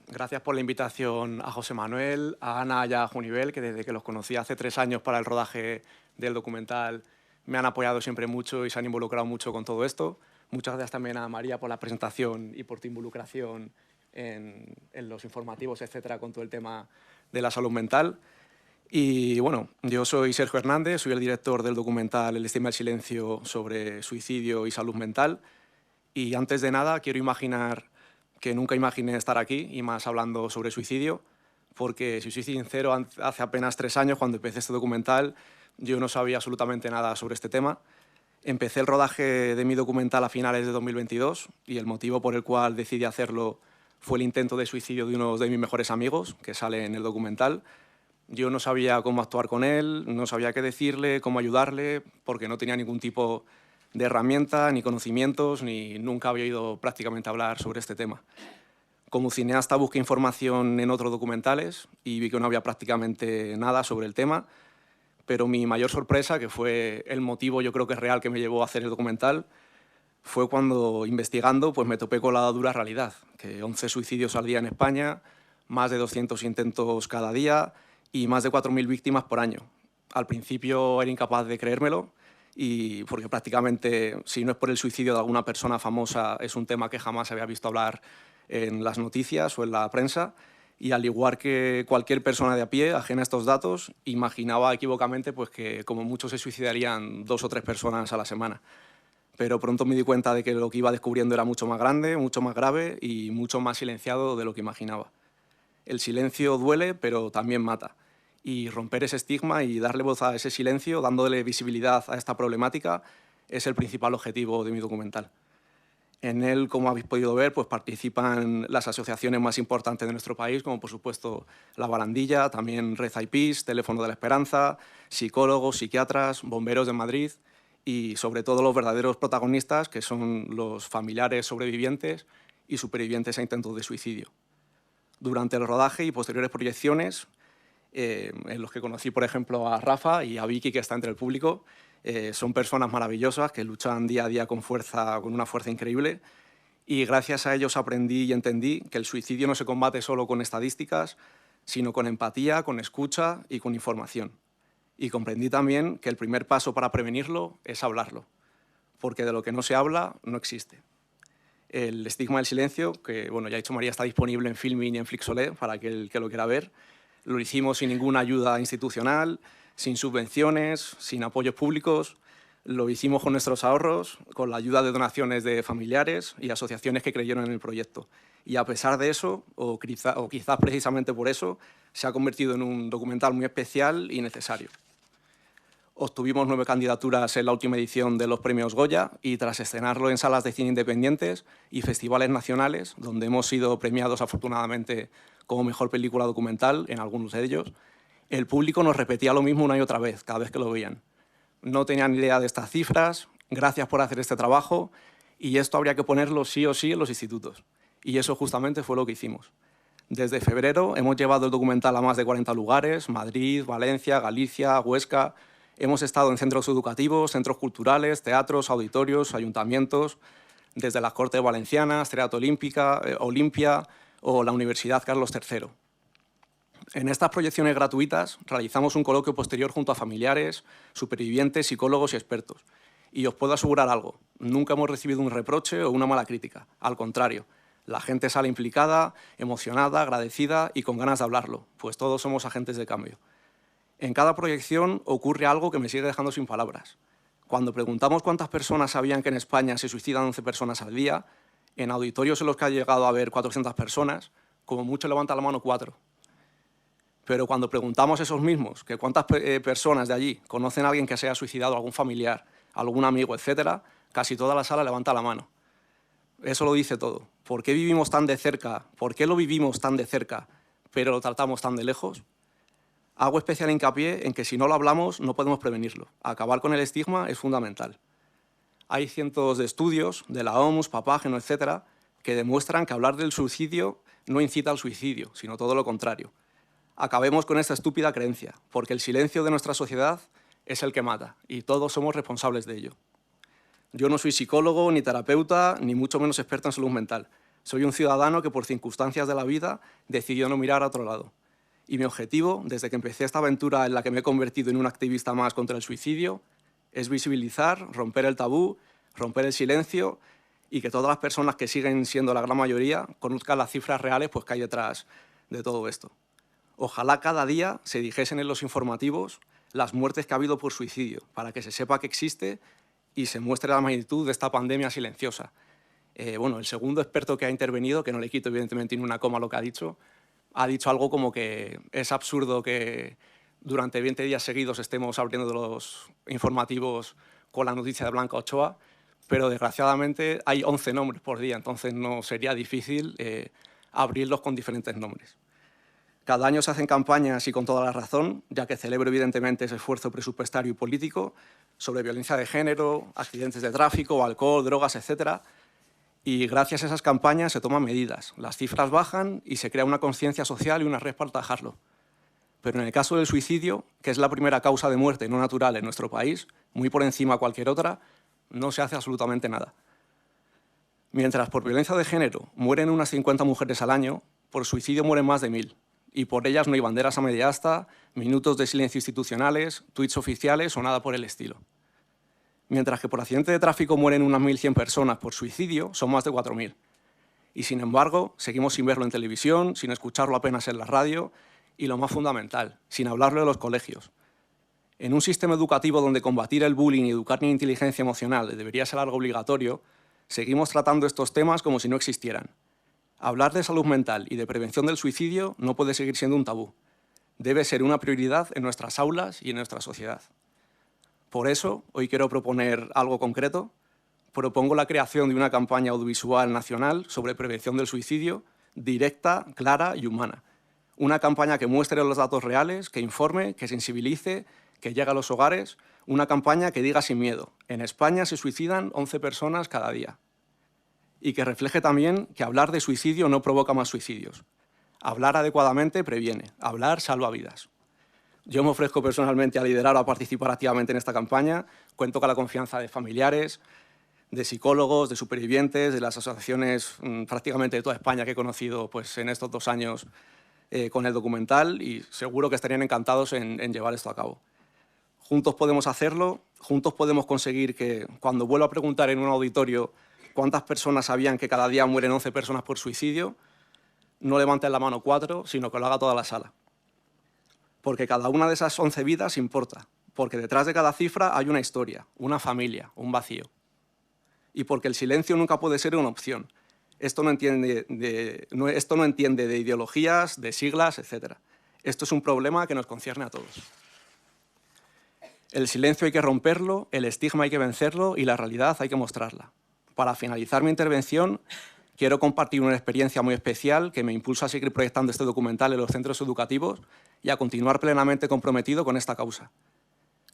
Gracias por la invitación a José Manuel, a Ana y a Junivel, que desde que los conocí hace 3 años para el rodaje del documental me han apoyado siempre mucho y se han involucrado mucho con todo esto. Muchas gracias también a María por la presentación y por tu involucración en los informativos, etcétera, con todo el tema de la salud mental. Y bueno, yo soy Sergio Hernández, soy el director del documental El estigma del silencio sobre suicidio y salud mental. Y antes de nada quiero imaginar que nunca imaginé estar aquí, y más hablando sobre suicidio, porque si soy sincero, hace apenas 3 años, cuando empecé este documental, yo no sabía absolutamente nada sobre este tema. Empecé el rodaje de mi documental a finales de 2022 y el motivo por el cual decidí hacerlo fue el intento de suicidio de uno de mis mejores amigos, que sale en el documental. Yo no sabía cómo actuar con él, no sabía qué decirle, cómo ayudarle, porque no tenía ningún tipo de herramienta, ni conocimientos, ni nunca había oído prácticamente hablar sobre este tema. Como cineasta busqué información en otros documentales y vi que no había prácticamente nada sobre el tema, pero mi mayor sorpresa, que fue el motivo yo creo que es real que me llevó a hacer el documental, fue cuando, investigando, pues me topé con la dura realidad, que 11 suicidios al día en España, más de 200 intentos cada día y más de 4.000 víctimas por año. Al principio era incapaz de creérmelo, y porque prácticamente, si no es por el suicidio de alguna persona famosa, es un tema que jamás había visto hablar en las noticias o en la prensa, y al igual que cualquier persona de a pie, ajena a estos datos, imaginaba equivocamente pues, que como mucho se suicidarían 2 o 3 personas a la semana. Pero pronto me di cuenta de que lo que iba descubriendo era mucho más grande, mucho más grave y mucho más silenciado de lo que imaginaba. El silencio duele, pero también mata. Y romper ese estigma y darle voz a ese silencio, dándole visibilidad a esta problemática, es el principal objetivo de mi documental. En él, como habéis podido ver, pues participan las asociaciones más importantes de nuestro país, como por supuesto La Barandilla, también Red y Peace, Teléfono de la Esperanza, psicólogos, psiquiatras, bomberos de Madrid y sobre todo los verdaderos protagonistas, que son los familiares sobrevivientes y supervivientes a intentos de suicidio. Durante el rodaje y posteriores proyecciones, en los que conocí, por ejemplo, a Rafa y a Vicky, que está entre el público, son personas maravillosas que luchan día a día con una fuerza increíble, y gracias a ellos aprendí y entendí que el suicidio no se combate solo con estadísticas, sino con empatía, con escucha y con información. Y comprendí también que el primer paso para prevenirlo es hablarlo, porque de lo que no se habla no existe. El estigma del silencio, que bueno, ya ha dicho María, está disponible en Filmin y en Flixolé para aquel que lo quiera ver. Lo hicimos sin ninguna ayuda institucional, sin subvenciones, sin apoyos públicos. Lo hicimos con nuestros ahorros, con la ayuda de donaciones de familiares y asociaciones que creyeron en el proyecto. Y a pesar de eso, o quizás precisamente por eso, se ha convertido en un documental muy especial y necesario. Obtuvimos 9 candidaturas en la última edición de los premios Goya y tras estrenarlo en salas de cine independientes y festivales nacionales, donde hemos sido premiados afortunadamente como mejor película documental en algunos de ellos, el público nos repetía lo mismo una y otra vez, cada vez que lo veían. No tenían idea de estas cifras, gracias por hacer este trabajo, y esto habría que ponerlo sí o sí en los institutos. Y eso justamente fue lo que hicimos. Desde febrero hemos llevado el documental a más de 40 lugares, Madrid, Valencia, Galicia, Huesca. Hemos estado en centros educativos, centros culturales, teatros, auditorios, ayuntamientos, desde las Cortes Valencianas, Teatro Olímpica, Olimpia o la Universidad Carlos III. En estas proyecciones gratuitas realizamos un coloquio posterior junto a familiares, supervivientes, psicólogos y expertos. Y os puedo asegurar algo, nunca hemos recibido un reproche o una mala crítica. Al contrario, la gente sale implicada, emocionada, agradecida y con ganas de hablarlo, pues todos somos agentes de cambio. En cada proyección ocurre algo que me sigue dejando sin palabras. Cuando preguntamos cuántas personas sabían que en España se suicidan 11 personas al día, en auditorios en los que ha llegado a haber 400 personas, como mucho levanta la mano 4. Pero cuando preguntamos a esos mismos que cuántas personas de allí conocen a alguien que se haya suicidado, algún familiar, algún amigo, etcétera, casi toda la sala levanta la mano. Eso lo dice todo. ¿Por qué vivimos tan de cerca? ¿Por qué lo vivimos tan de cerca, pero lo tratamos tan de lejos? Hago especial hincapié en que si no lo hablamos no podemos prevenirlo. Acabar con el estigma es fundamental. Hay cientos de estudios de la OMS, Papágeno, etcétera, que demuestran que hablar del suicidio no incita al suicidio, sino todo lo contrario. Acabemos con esta estúpida creencia, porque el silencio de nuestra sociedad es el que mata, y todos somos responsables de ello. Yo no soy psicólogo, ni terapeuta, ni mucho menos experto en salud mental. Soy un ciudadano que por circunstancias de la vida decidió no mirar a otro lado. Y mi objetivo, desde que empecé esta aventura en la que me he convertido en un activista más contra el suicidio, es visibilizar, romper el tabú, romper el silencio y que todas las personas que siguen siendo la gran mayoría conozcan las cifras reales pues, que hay detrás de todo esto. Ojalá cada día se dijesen en los informativos las muertes que ha habido por suicidio, para que se sepa que existe y se muestre la magnitud de esta pandemia silenciosa. Bueno, el segundo experto que ha intervenido, que no le quito evidentemente ni una coma lo que ha dicho algo como que es absurdo que durante 20 días seguidos estemos abriendo los informativos con la noticia de Blanca Ochoa, pero desgraciadamente hay 11 nombres por día, entonces no sería difícil abrirlos con diferentes nombres. Cada año se hacen campañas y con toda la razón, ya que celebro evidentemente ese esfuerzo presupuestario y político sobre violencia de género, accidentes de tráfico, alcohol, drogas, etc. Y gracias a esas campañas se toman medidas, las cifras bajan y se crea una conciencia social y una red para atajarlo. Pero en el caso del suicidio, que es la primera causa de muerte no natural en nuestro país, muy por encima de cualquier otra, no se hace absolutamente nada. Mientras por violencia de género mueren unas 50 mujeres al año, por suicidio mueren más de 1000. Y por ellas no hay banderas a media asta, minutos de silencio institucionales, tuits oficiales o nada por el estilo. Mientras que por accidente de tráfico mueren unas 1100 personas, por suicidio son más de 4000. Y sin embargo, seguimos sin verlo en televisión, sin escucharlo apenas en la radio y, lo más fundamental, sin hablarlo de los colegios. En un sistema educativo donde combatir el bullying y educar en inteligencia emocional debería ser algo obligatorio, seguimos tratando estos temas como si no existieran. Hablar de salud mental y de prevención del suicidio no puede seguir siendo un tabú. Debe ser una prioridad en nuestras aulas y en nuestra sociedad. Por eso, hoy quiero proponer algo concreto. Propongo la creación de una campaña audiovisual nacional sobre prevención del suicidio, directa, clara y humana. Una campaña que muestre los datos reales, que informe, que sensibilice, que llegue a los hogares. Una campaña que diga sin miedo: en España se suicidan 11 personas cada día. Y que refleje también que hablar de suicidio no provoca más suicidios. Hablar adecuadamente previene, hablar salva vidas. Yo me ofrezco personalmente a liderar o a participar activamente en esta campaña. Cuento con la confianza de familiares, de psicólogos, de supervivientes, de las asociaciones prácticamente de toda España que he conocido pues, en estos 2 años con el documental, y seguro que estarían encantados en llevar esto a cabo. Juntos podemos hacerlo, juntos podemos conseguir que cuando vuelva a preguntar en un auditorio cuántas personas sabían que cada día mueren 11 personas por suicidio, no levanten la mano 4, sino que lo haga toda la sala. Porque cada una de esas 11 vidas importa, porque detrás de cada cifra hay una historia, una familia, un vacío. Y porque el silencio nunca puede ser una opción. Esto no entiende de ideologías, de siglas, etc. Esto es un problema que nos concierne a todos. El silencio hay que romperlo, el estigma hay que vencerlo y la realidad hay que mostrarla. Para finalizar mi intervención, quiero compartir una experiencia muy especial que me impulsa a seguir proyectando este documental en los centros educativos y a continuar plenamente comprometido con esta causa.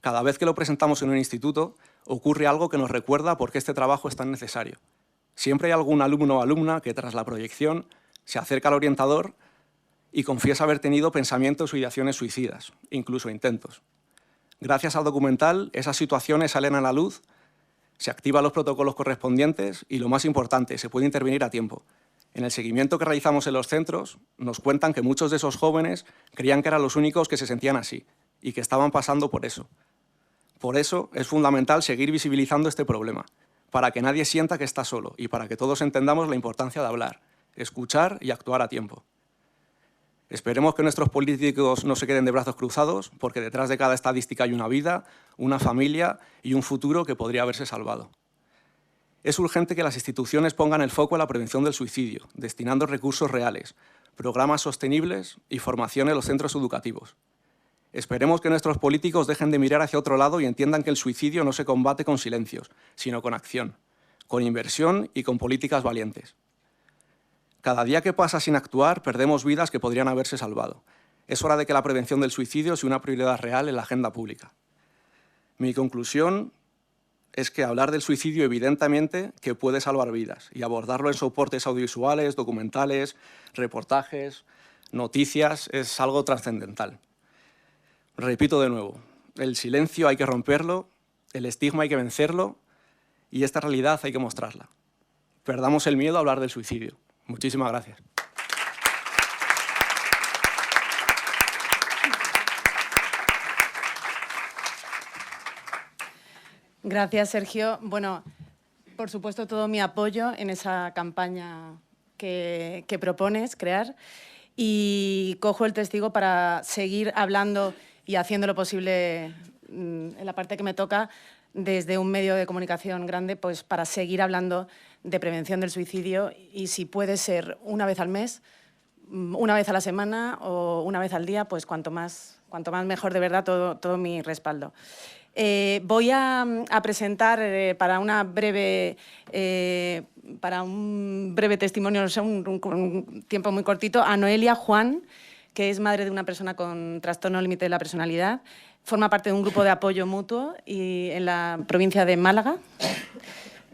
Cada vez que lo presentamos en un instituto, ocurre algo que nos recuerda por qué este trabajo es tan necesario. Siempre hay algún alumno o alumna que, tras la proyección, se acerca al orientador y confiesa haber tenido pensamientos o ideaciones suicidas, incluso intentos. Gracias al documental, esas situaciones salen a la luz, se activan los protocolos correspondientes y, lo más importante, se puede intervenir a tiempo. En el seguimiento que realizamos en los centros, nos cuentan que muchos de esos jóvenes creían que eran los únicos que se sentían así y que estaban pasando por eso. Por eso es fundamental seguir visibilizando este problema, para que nadie sienta que está solo y para que todos entendamos la importancia de hablar, escuchar y actuar a tiempo. Esperemos que nuestros políticos no se queden de brazos cruzados, porque detrás de cada estadística hay una vida, una familia y un futuro que podría haberse salvado. Es urgente que las instituciones pongan el foco en la prevención del suicidio, destinando recursos reales, programas sostenibles y formación en los centros educativos. Esperemos que nuestros políticos dejen de mirar hacia otro lado y entiendan que el suicidio no se combate con silencios, sino con acción, con inversión y con políticas valientes. Cada día que pasa sin actuar, perdemos vidas que podrían haberse salvado. Es hora de que la prevención del suicidio sea una prioridad real en la agenda pública. Mi conclusión es que hablar del suicidio evidentemente que puede salvar vidas y abordarlo en soportes audiovisuales, documentales, reportajes, noticias, es algo trascendental. Repito de nuevo, el silencio hay que romperlo, el estigma hay que vencerlo y esta realidad hay que mostrarla. Perdamos el miedo a hablar del suicidio. Muchísimas gracias. Gracias, Sergio. Bueno, por supuesto, todo mi apoyo en esa campaña que propones crear, y cojo el testigo para seguir hablando y haciendo lo posible en la parte que me toca desde un medio de comunicación grande, pues para seguir hablando de prevención del suicidio, y si puede ser una vez al mes, una vez a la semana o una vez al día, pues cuanto más mejor, de verdad, todo mi respaldo. Voy a presentar para un breve testimonio, no sé, un tiempo muy cortito, a Noelia Juan, que es madre de una persona con trastorno límite de la personalidad. Forma parte de un grupo de apoyo mutuo y en la provincia de Málaga.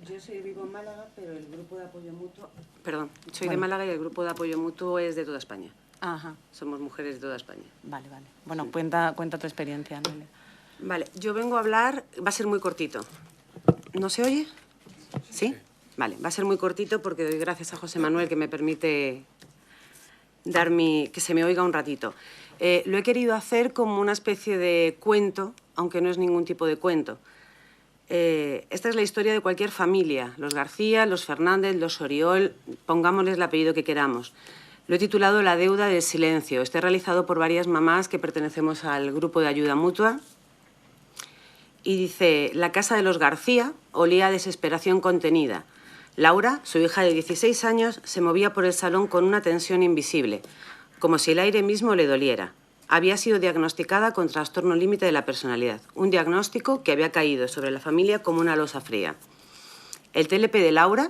Yo vivo en Málaga, pero el grupo de apoyo mutuo... Perdón, soy de Málaga y el grupo de apoyo mutuo es de toda España. Ajá. Somos mujeres de toda España. Vale. Bueno, sí. Cuenta tu experiencia, Noelia. Vale, yo vengo a hablar, va a ser muy cortito. ¿No se oye? ¿Sí? Vale, va a ser muy cortito porque doy gracias a José Manuel que me permite que se me oiga un ratito. Lo he querido hacer como una especie de cuento, aunque no es ningún tipo de cuento. Esta es la historia de cualquier familia, los García, los Fernández, los Oriol, pongámosles el apellido que queramos. Lo he titulado La deuda del silencio. Está realizado por varias mamás que pertenecemos al grupo de ayuda mutua. Y dice, la casa de los García olía a desesperación contenida. Laura, su hija de 16 años, se movía por el salón con una tensión invisible, como si el aire mismo le doliera. Había sido diagnosticada con trastorno límite de la personalidad, un diagnóstico que había caído sobre la familia como una losa fría. El TLP de Laura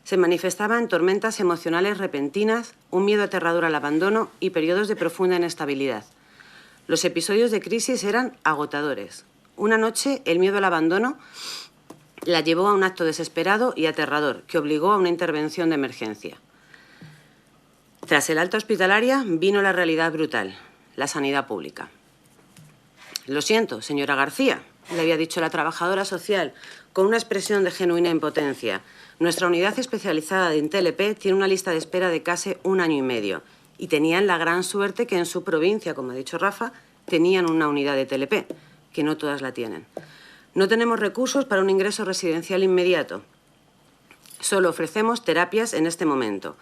se manifestaba en tormentas emocionales repentinas, un miedo aterrador al abandono y periodos de profunda inestabilidad. Los episodios de crisis eran agotadores. Una noche, el miedo al abandono la llevó a un acto desesperado y aterrador que obligó a una intervención de emergencia. Tras el alta hospitalaria vino la realidad brutal, la sanidad pública. Lo siento, señora García, le había dicho la trabajadora social con una expresión de genuina impotencia. Nuestra unidad especializada de TLP tiene una lista de espera de casi 1 año y medio y tenían la gran suerte que en su provincia, como ha dicho Rafa, tenían una unidad de TLP, que no todas la tienen. No tenemos recursos para un ingreso residencial inmediato. Solo ofrecemos terapias en este momento.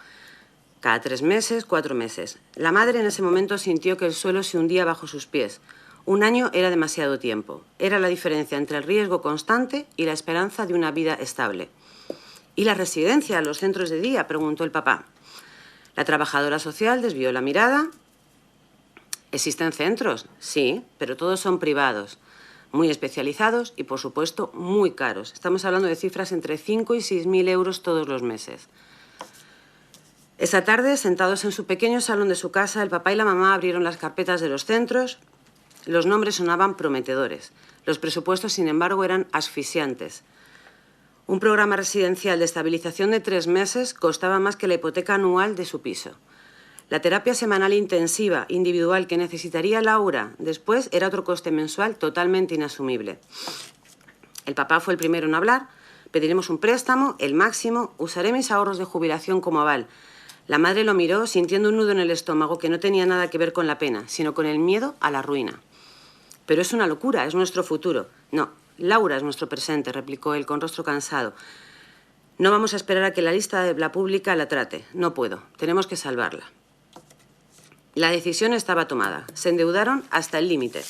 Cada 3 meses, 4 meses. La madre en ese momento sintió que el suelo se hundía bajo sus pies. 1 año era demasiado tiempo. Era la diferencia entre el riesgo constante y la esperanza de una vida estable. ¿Y la residencia, los centros de día?, preguntó el papá. La trabajadora social desvió la mirada. ¿Existen centros? Sí, pero todos son privados, muy especializados y, por supuesto, muy caros. Estamos hablando de cifras entre 5 y 6.000 euros todos los meses. Esa tarde, sentados en su pequeño salón de su casa, el papá y la mamá abrieron las carpetas de los centros. Los nombres sonaban prometedores. Los presupuestos, sin embargo, eran asfixiantes. Un programa residencial de estabilización de 3 meses costaba más que la hipoteca anual de su piso. La terapia semanal intensiva, individual, que necesitaría Laura después era otro coste mensual totalmente inasumible. El papá fue el primero en hablar. Pediremos un préstamo, el máximo. Usaré mis ahorros de jubilación como aval. La madre lo miró sintiendo un nudo en el estómago que no tenía nada que ver con la pena, sino con el miedo a la ruina. Pero es una locura, es nuestro futuro. No, Laura es nuestro presente, replicó él con rostro cansado. No vamos a esperar a que la lista de la pública la trate. No puedo. Tenemos que salvarla. La decisión estaba tomada. Se endeudaron hasta el límite.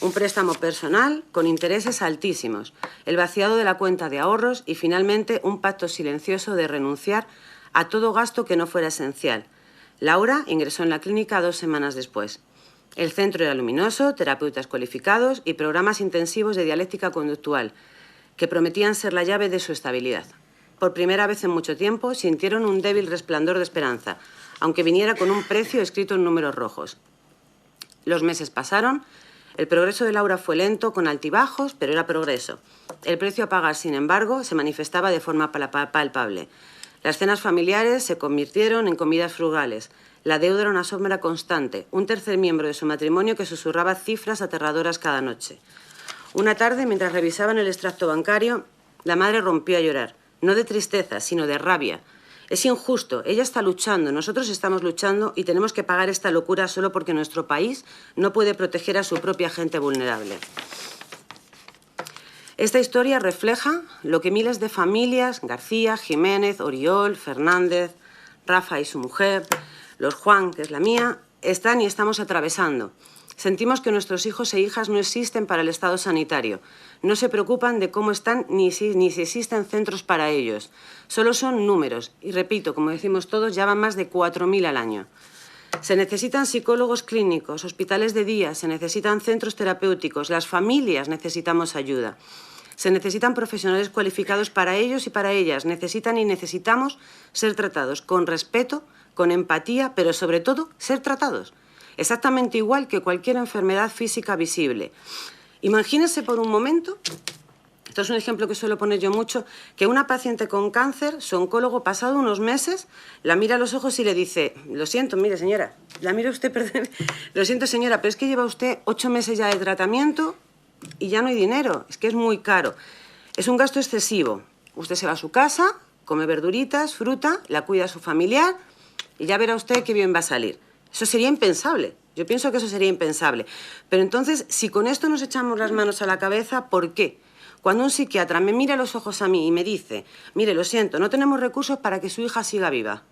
Un préstamo personal con intereses altísimos, el vaciado de la cuenta de ahorros y, finalmente, un pacto silencioso de renunciar a todo gasto que no fuera esencial. Laura ingresó en la clínica 2 semanas después. El centro era luminoso, terapeutas cualificados y programas intensivos de dialéctica conductual que prometían ser la llave de su estabilidad. Por primera vez en mucho tiempo sintieron un débil resplandor de esperanza, aunque viniera con un precio escrito en números rojos. Los meses pasaron. El progreso de Laura fue lento, con altibajos, pero era progreso. El precio a pagar, sin embargo, se manifestaba de forma palpable. Las cenas familiares se convirtieron en comidas frugales. La deuda era una sombra constante, un tercer miembro de su matrimonio que susurraba cifras aterradoras cada noche. Una tarde, mientras revisaban el extracto bancario, la madre rompió a llorar, no de tristeza, sino de rabia. Es injusto, ella está luchando, nosotros estamos luchando y tenemos que pagar esta locura solo porque nuestro país no puede proteger a su propia gente vulnerable. Esta historia refleja lo que miles de familias, García, Jiménez, Oriol, Fernández, Rafa y su mujer, los Juan, que es la mía, están y estamos atravesando. Sentimos que nuestros hijos e hijas no existen para el estado sanitario. No se preocupan de cómo están ni si existen centros para ellos. Solo son números. Y repito, como decimos todos, ya van más de 4.000 al año. Se necesitan psicólogos clínicos, hospitales de día, se necesitan centros terapéuticos, las familias necesitamos ayuda. Se necesitan profesionales cualificados para ellos y para ellas. Necesitan y necesitamos ser tratados con respeto, con empatía, pero sobre todo ser tratados. Exactamente igual que cualquier enfermedad física visible. Imagínense por un momento, esto es un ejemplo que suelo poner yo mucho, que una paciente con cáncer, su oncólogo, pasado unos meses, la mira a los ojos y le dice: lo siento, mire señora, la mira usted, perdón, lo siento señora, pero es que lleva usted 8 meses ya de tratamiento y ya no hay dinero, es que es muy caro. Es un gasto excesivo. Usted se va a su casa, come verduritas, fruta, la cuida a su familiar y ya verá usted qué bien va a salir. Eso sería impensable. Yo pienso que eso sería impensable. Pero entonces, si con esto nos echamos las manos a la cabeza, ¿por qué? Cuando un psiquiatra me mira a los ojos a mí y me dice, mire, lo siento, no tenemos recursos para que su hija siga viva.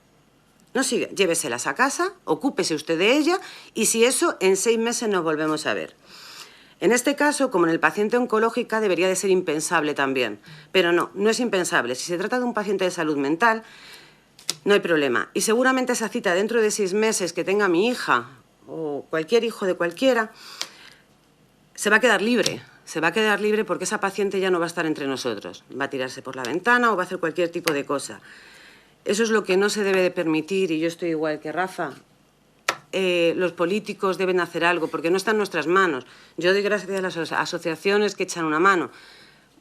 No siga, lléveselas a casa, ocúpese usted de ella y si eso, en 6 meses nos volvemos a ver. En este caso, como en el paciente oncológica, debería de ser impensable también. Pero no, no es impensable. Si se trata de un paciente de salud mental, no hay problema. Y seguramente esa cita dentro de 6 meses que tenga mi hija o cualquier hijo de cualquiera, se va a quedar libre. Se va a quedar libre porque esa paciente ya no va a estar entre nosotros. Va a tirarse por la ventana o va a hacer cualquier tipo de cosa. Eso es lo que no se debe de permitir y yo estoy igual que Rafa. Los políticos deben hacer algo porque no está en nuestras manos. Yo doy gracias a las asociaciones que echan una mano.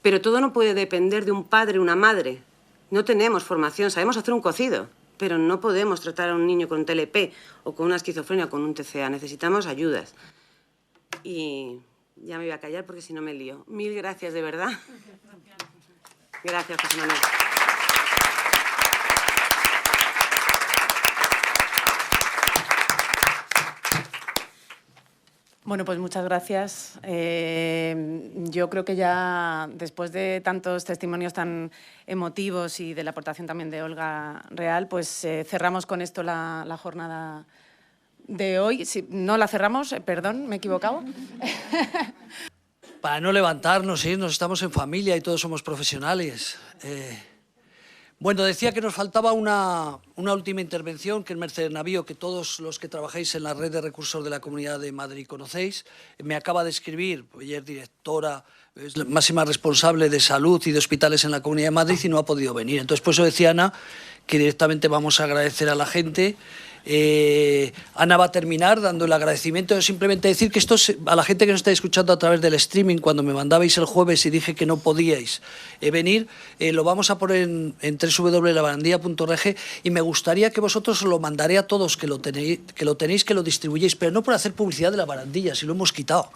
Pero todo no puede depender de un padre o una madre. No tenemos formación, sabemos hacer un cocido, pero no podemos tratar a un niño con TLP o con una esquizofrenia o con un TCA. Necesitamos ayudas. Y ya me voy a callar porque si no me lío. 1000 gracias, de verdad. Gracias, José Manuel. Bueno, pues muchas gracias. Yo creo que ya después de tantos testimonios tan emotivos y de la aportación también de Olga Real, pues cerramos con esto la jornada de hoy. Si no la cerramos, perdón, me he equivocado. Para no levantarnos, irnos, estamos en familia y todos somos profesionales. Bueno, decía que nos faltaba una última intervención, que el Mercedes Navío, que todos los que trabajáis en la red de recursos de la Comunidad de Madrid conocéis, me acaba de escribir, ella es directora, es la máxima responsable de salud y de hospitales en la Comunidad de Madrid y no ha podido venir. Entonces, por eso decía Ana que directamente vamos a agradecer a la gente. Ana va a terminar dando el agradecimiento. Simplemente decir que esto a la gente que nos está escuchando a través del streaming, cuando me mandabais el jueves y dije que no podíais venir, lo vamos a poner en www.labarandilla.org y me gustaría que vosotros lo mandaré a todos, que lo tenéis, que lo distribuyáis, pero no por hacer publicidad de La Barandilla, si lo hemos quitado.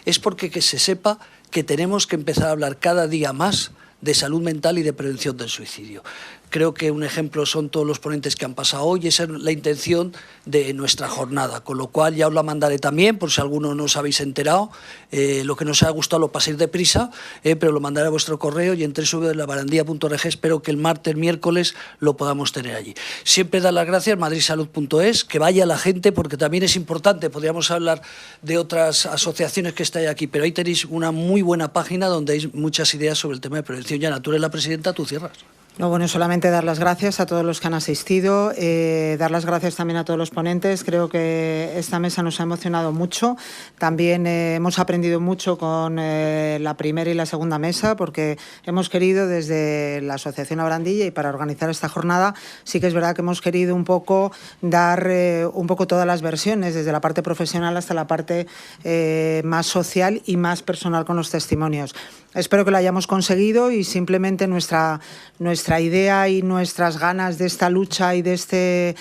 Es porque que se sepa que tenemos que empezar a hablar cada día más de salud mental y de prevención del suicidio. Creo que un ejemplo son todos los ponentes que han pasado hoy y esa es la intención de nuestra jornada, con lo cual ya os la mandaré también, por si alguno no os habéis enterado. Lo que no os ha gustado lo paséis deprisa, pero lo mandaré a vuestro correo y en www.labarandilla.org espero que el martes, miércoles lo podamos tener allí. Siempre dar las gracias, madridsalud.es, que vaya la gente porque también es importante. Podríamos hablar de otras asociaciones que estáis aquí, pero ahí tenéis una muy buena página donde hay muchas ideas sobre el tema de prevención. Yana, tú eres la presidenta, tú cierras. No, bueno, solamente dar las gracias a todos los que han asistido, dar las gracias también a todos los ponentes. Creo que esta mesa nos ha emocionado mucho. También hemos aprendido mucho con la primera y la segunda mesa, porque hemos querido desde la Asociación La Barandilla y para organizar esta jornada, sí que es verdad que hemos querido un poco dar un poco todas las versiones, desde la parte profesional hasta la parte más social y más personal con los testimonios. Espero que lo hayamos conseguido y simplemente nuestra idea y nuestras ganas de esta lucha y de este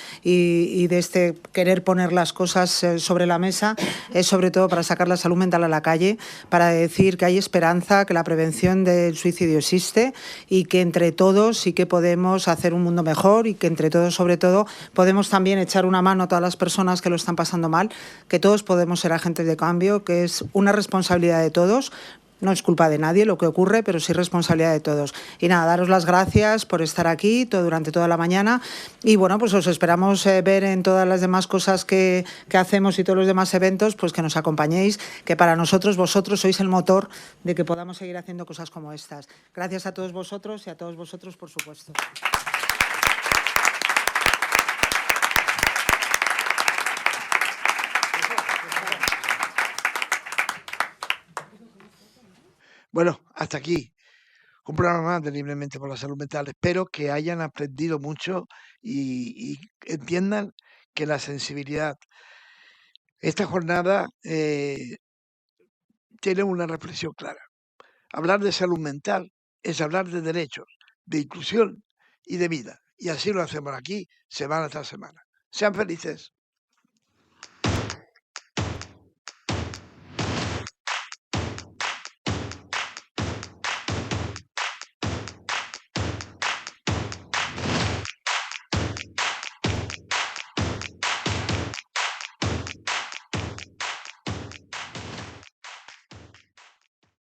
querer poner las cosas sobre la mesa es sobre todo para sacar la salud mental a la calle, para decir que hay esperanza, que la prevención del suicidio existe y que entre todos sí que podemos hacer un mundo mejor y que entre todos, sobre todo, podemos también echar una mano a todas las personas que lo están pasando mal, que todos podemos ser agentes de cambio, que es una responsabilidad de todos. No es culpa de nadie lo que ocurre, pero sí responsabilidad de todos. Y nada, daros las gracias por estar aquí durante toda la mañana. Y bueno, pues os esperamos ver en todas las demás cosas que hacemos y todos los demás eventos, pues que nos acompañéis, que para nosotros, vosotros sois el motor de que podamos seguir haciendo cosas como estas. Gracias a todos vosotros y a todos vosotros, por supuesto. Bueno, hasta aquí un programa más de Libremente por la Salud Mental. Espero que hayan aprendido mucho y entiendan que la sensibilidad, esta jornada tiene una reflexión clara. Hablar de salud mental es hablar de derechos, de inclusión y de vida. Y así lo hacemos aquí semana tras semana. Sean felices.